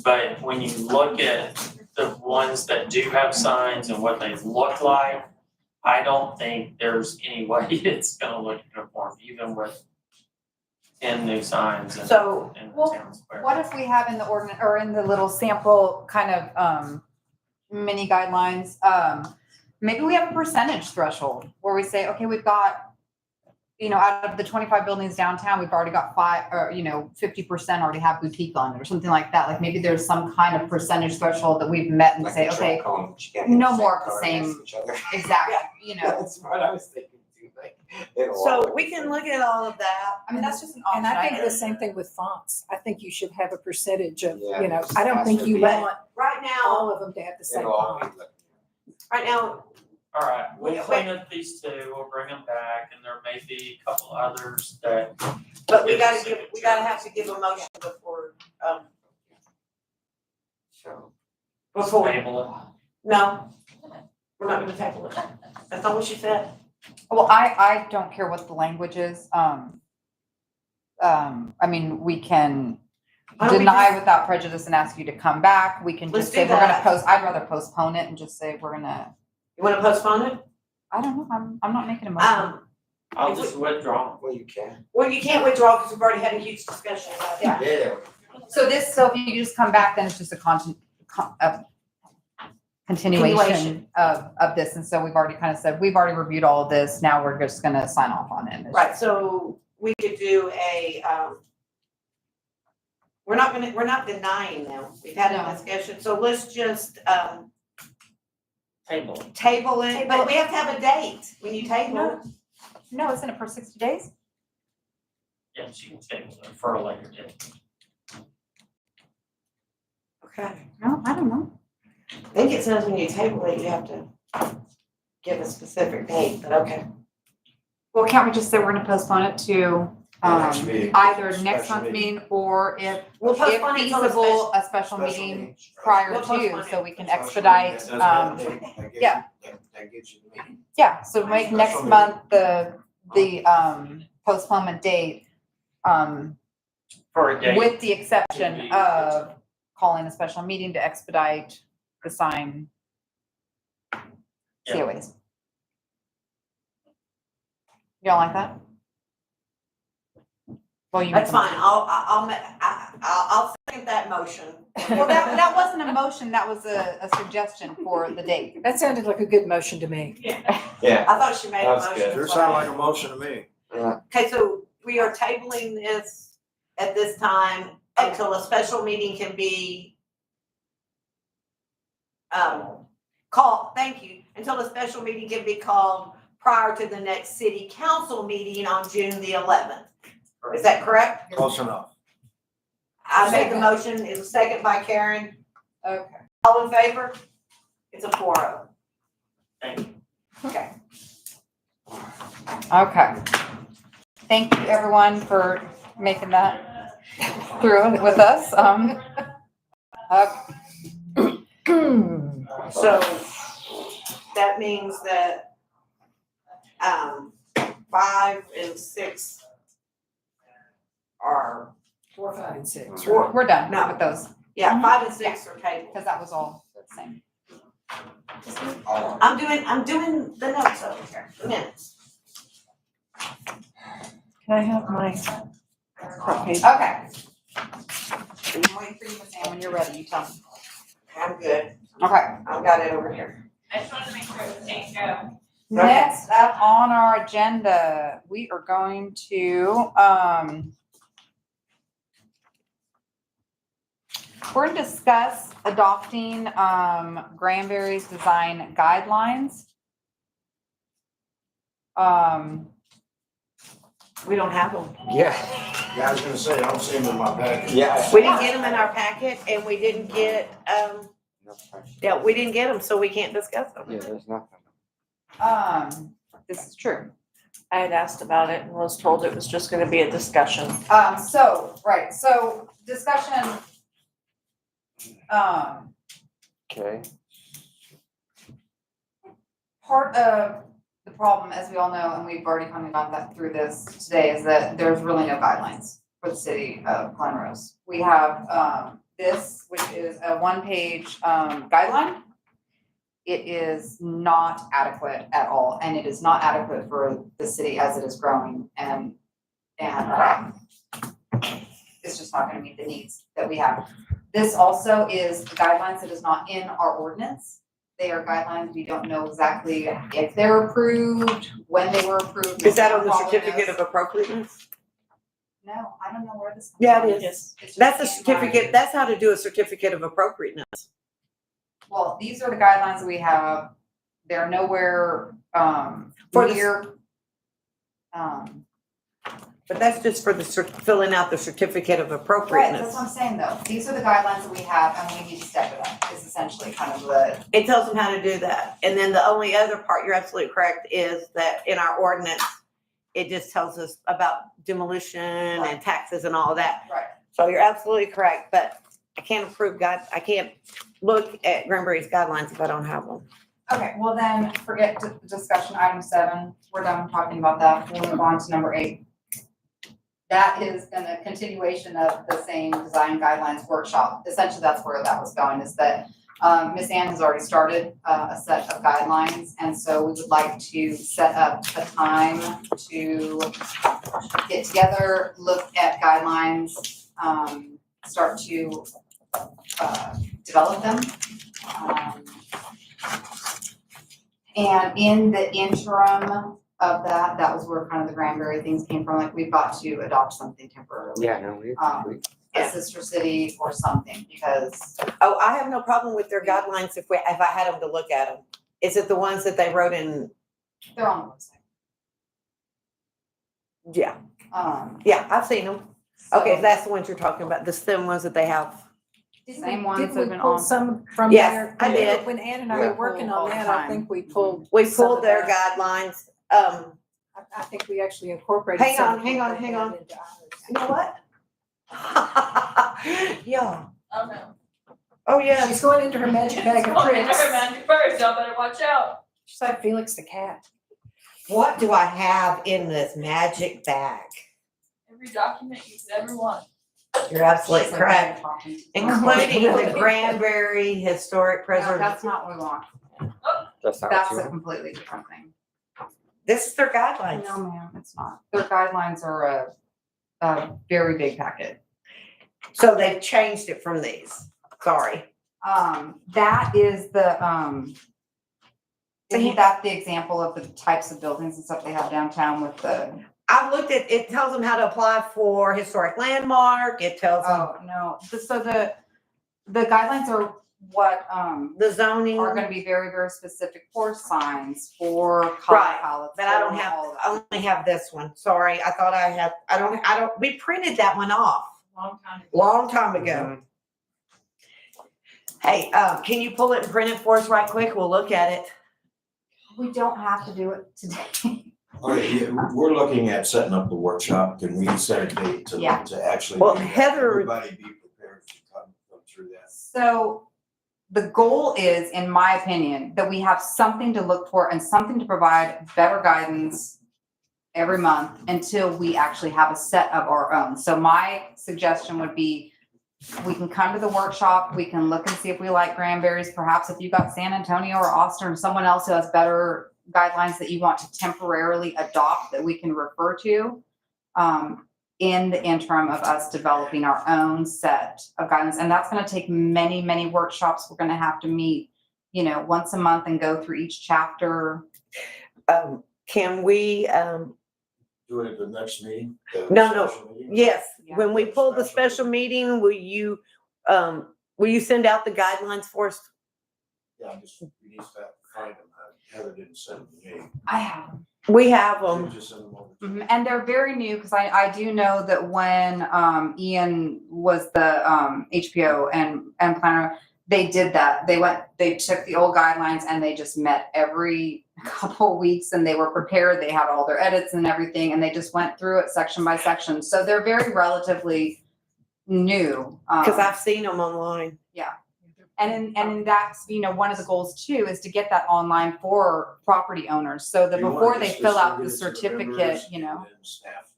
But when you look at the ones that do have signs and what they look like, I don't think there's any way it's gonna look uniform, even with 10 new signs in So, the Well, town square. What if we have in the ordinance, or in the little sample kind of mini guidelines, maybe we have a percentage threshold where we say, okay, we've got, out of the 25 buildings downtown, we've already got 50% already have boutique on it or something like that. Like maybe there's some kind of percentage threshold that we've met and Like say, a okay, track home, but you can't no have more of the car next same- to each other. exactly, That's what I was thinking too, like. it'll all So look we the can same. look at all of that. I mean, that's just an And option. I think the same thing with fonts. I think you should have a percentage of, Yeah. I don't think you But want right now, all of them to have the same It'll all be font. like- right now, All right, we'll Wait, clean up these two, we'll bring them back, and there may be a couple others that. but we gotta have to give a motion before, So, before, Table it. no. We're not gonna table it. That's not what she said. Well, I don't care what the language is. I mean, we can Why don't we deny just- without prejudice and ask you to come back. We can Let's just say do we're gonna that. I'd rather postpone it and just say we're gonna, You wanna postpone it? I don't know, I'm not making a motion. I'll just withdraw. well, you can. Well, you can't withdraw because we've already had a huge discussion about it. Yeah. Yeah. So if you just come back, then it's just a continuation of this. And so we've already kind of said, we've already reviewed all of this. Now we're just gonna sign off on it. Right, so we could do a, we're not denying them. We've had a No. discussion, so let's just, Table. table it, but we have to have a date when you table. No, isn't it for 60 days? Yeah, she can table it for a later date. Okay. No, I don't know. I think it says when you table it, you have to give a specific date, but okay. Well, can't we just say we're gonna postpone it to Next meeting. either next Special month's meeting. meeting or if We'll postpone it until the feasible, a special Special meeting meeting. prior We'll to, postpone so it. we can Special expedite, meeting, that gives you- yeah. That gives you the meeting. yeah, so make Special next meeting. month the postponement date, For a date. with the exception To be- of calling a special meeting to expedite the sign Yeah. COAs. You don't like that? Well, you. That's fine, I'll second that motion. Well, that wasn't a motion, that was a suggestion for the date. That sounded like a good motion to me. Yeah. I thought she made a That's motion. good. Sure sound like a motion to me. Okay, so we are tabling this at this time until a special meeting can be called, thank you, until a special meeting can be called prior to the next city council meeting on June the 11th. Is that correct? Close enough. I made the motion, it was second by Karen. Okay. All in favor? It's a 4-0. Thank you. Okay. Okay. Thank you, everyone, for making that through with us. So that means that 5 and 6 are, 4, 5, and 6. We're done No. with those, yeah, 5 and 6 are tabled. because that was all the same. I'm doing the notes over here, the minutes. Can I have my front page? Okay. I'm waiting for you, Miss Ann, when you're ready, you tell me. I'm good. Okay. I've got it over here. I just wanted to make sure it was taken care of. Next up on our agenda, we are going to, we're going to discuss adopting, Granbury's design guidelines. We don't have them. Yeah. Yeah, I was gonna say, I don't see them in my package. Yeah. We didn't get them in our packet and we didn't get, No question. yeah, we didn't get them, so we can't discuss them. Yeah, there's nothing. This is true. I had asked about it and was told it was just gonna be a discussion. So discussion, Okay. part of the problem, as we all know, and we've already kind of gone that through this today, is that there's really no guidelines for the city of Glen Rose. We have this, which is a one-page guideline. It is not adequate at all, and it is not adequate for the city as it is growing, and it's just not gonna meet the needs that we have. This also is the guidelines that is not in our ordinance. They are guidelines. We don't know exactly if they're approved, when they were approved. Is that on the All of certificate this. of appropriateness? No, I don't know where this. comes Yeah, from. it is. It's just That's a in my- certificate, that's how to do a certificate of appropriateness. Well, these are the guidelines that we have. They're nowhere, For the- near. But that's just for the filling out the certificate of Right, that's appropriateness. what I'm saying though. These are the guidelines that we have and we need to step it up, is essentially kind of the, It tells them how to do that. And then the only other part, you're absolutely correct, is that in our ordinance, it just tells us about demolition and taxes and all of that. right. So you're absolutely correct, but I can't I can't look at Granbury's guidelines if I don't have them. Okay, well then, forget discussion item 7. We're done talking about that. We'll move on to number 8. That is a continuation of the same design guidelines workshop. Essentially, that's where that was going, is that Ms. Ann has already started a set of guidelines, and so we would like to set up a time to get together, look at guidelines, start to develop them. And in the interim of that, that was where kind of the Granbury things came from, like we've got to adopt something temporarily. Yeah, no, we, A sister city or something, because Oh, I have no problem with their guidelines if I had them to look at them. Is it the ones that they wrote in? they're on the website. Yeah, Um, yeah, I've seen them. Okay, that's the ones you're talking about, the STEM ones that they have. Same ones Didn't that have we been pull on. some from Yes, there? I did. When Ann and I were working all on the that, I time. think we pulled. We some pulled of their that. guidelines. I think we actually incorporated. Hang some on, of hang what on, they hang had on. into ours. You know what? Yeah, Oh no. oh yeah. She's going into her magic bag of Oh, tricks. never mind, first, y'all better watch out. She's like Felix the cat. What do I have in this magic bag? Every document you've ever wanted. You're absolutely She's like, correct, talking to- including the Granbury Historic No, Preservation. that's not what we want. that's not what That's you a want. completely different thing. This is their guidelines. No, ma'am, it's not. Their guidelines are a very big packet. So they've changed it from these. Sorry. That is isn't that the example of the types of buildings and stuff they have downtown with the, I've looked at, it tells them how to apply for historic landmark. It tells them oh, no. So the guidelines are what, the zoning. are gonna be very, very specific for signs, for color Right, palettes. But I don't for have, all of I that. only have this one. Sorry, I thought I had, I don't, we printed that one off Long time. long time ago. Hey, can you pull it and print it for us right quick? We'll look at it. We don't have to do it today. All right, yeah, we're looking at setting up the workshop. Can we set a date to Yeah. actually? Well, do that? Heather- Everybody be prepared to come through that. So the goal is, in my opinion, that we have something to look for and something to provide better guidance every month until we actually have a set of our own. So my suggestion would be, we can come to the workshop, we can look and see if we like Granbury's, perhaps if you got San Antonio or Austin or someone else who has better guidelines that you want to temporarily adopt that we can refer to. In the interim of us developing our own set of guidelines, and that's gonna take many, many workshops. We're gonna have to meet, once a month and go through each chapter. Can we, Do it at the next meeting? the No. special meeting? yes, Yeah. when we pull the special meeting, will you send out the guidelines for us? Yeah, we need to find them. Heather didn't send them to me. I have them. We have them. Just send them over to me. And they're very new, because I do know that when Ian was the HPO and planner, they did that. They took the old guidelines and they just met every couple weeks and they were prepared. They had all their edits and everything, and they just went through it section by section. So they're very relatively new. Because I've seen them online. And that's, one of the goals too, is to get that online for property owners, so that Do you want before they this fill out the distributed to the certificate, members and then staff?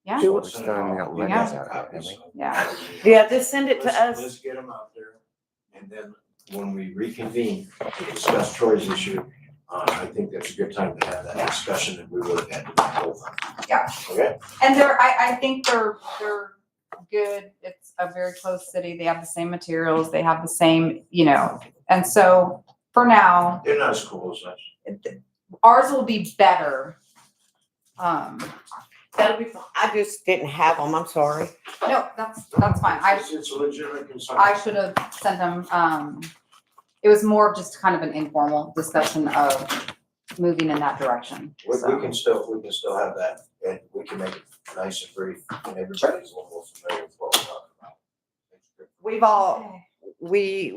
Yeah. Do it. Send it out. Still We in have the copies, letters so- Yeah. Yeah, just send it to Let's us. get them out there, and then when we reconvene to discuss Troy's issue, I think that's a good time to have that discussion that we would have had to the whole time. Yeah. Okay? And I think they're good. It's a very close city. They have the same materials. They have the same, and so for now. They're not as cool as us. Ours will be better. That'll be fine. I just didn't have them, I'm sorry. No, that's fine. It's a legitimate concern. I should have sent them, it was more of just kind of an informal discussion of moving in that direction. We So, can still have that, and we can make it nice and brief, and everybody's a little more familiar with what we're talking about.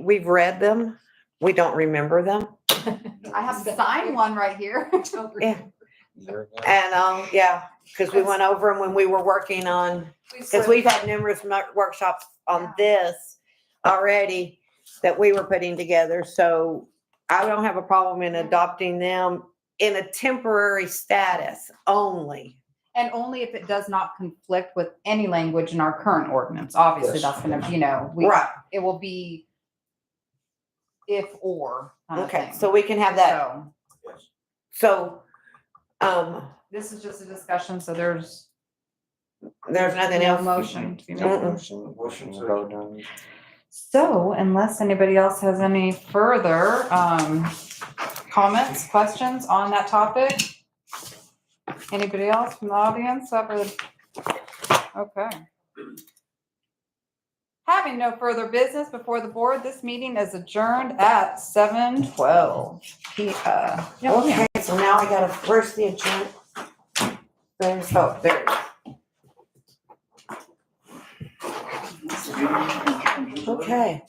We've read them. We don't remember them. I have the signed one right here. Yeah. And, yeah, because we went over them when we were working on, because we've had numerous workshops on this already that we were putting together, so I don't have a problem in adopting them in a temporary status only. And only if it does not conflict with any language in our current ordinance. Obviously, Yes. that's gonna, Right. it will be if or kind of Okay, thing. so we can have that. So, Yes. So, this is just a discussion, so there's there's nothing no else. motion to be made. Motion to- So unless anybody else has any further, comments, questions on that topic? Anybody else from the audience ever? Okay. Having no further business before the board, this meeting is adjourned at 7:12 p.m. Okay, so now I gotta, where's the agenda? Oh, there it is. Okay.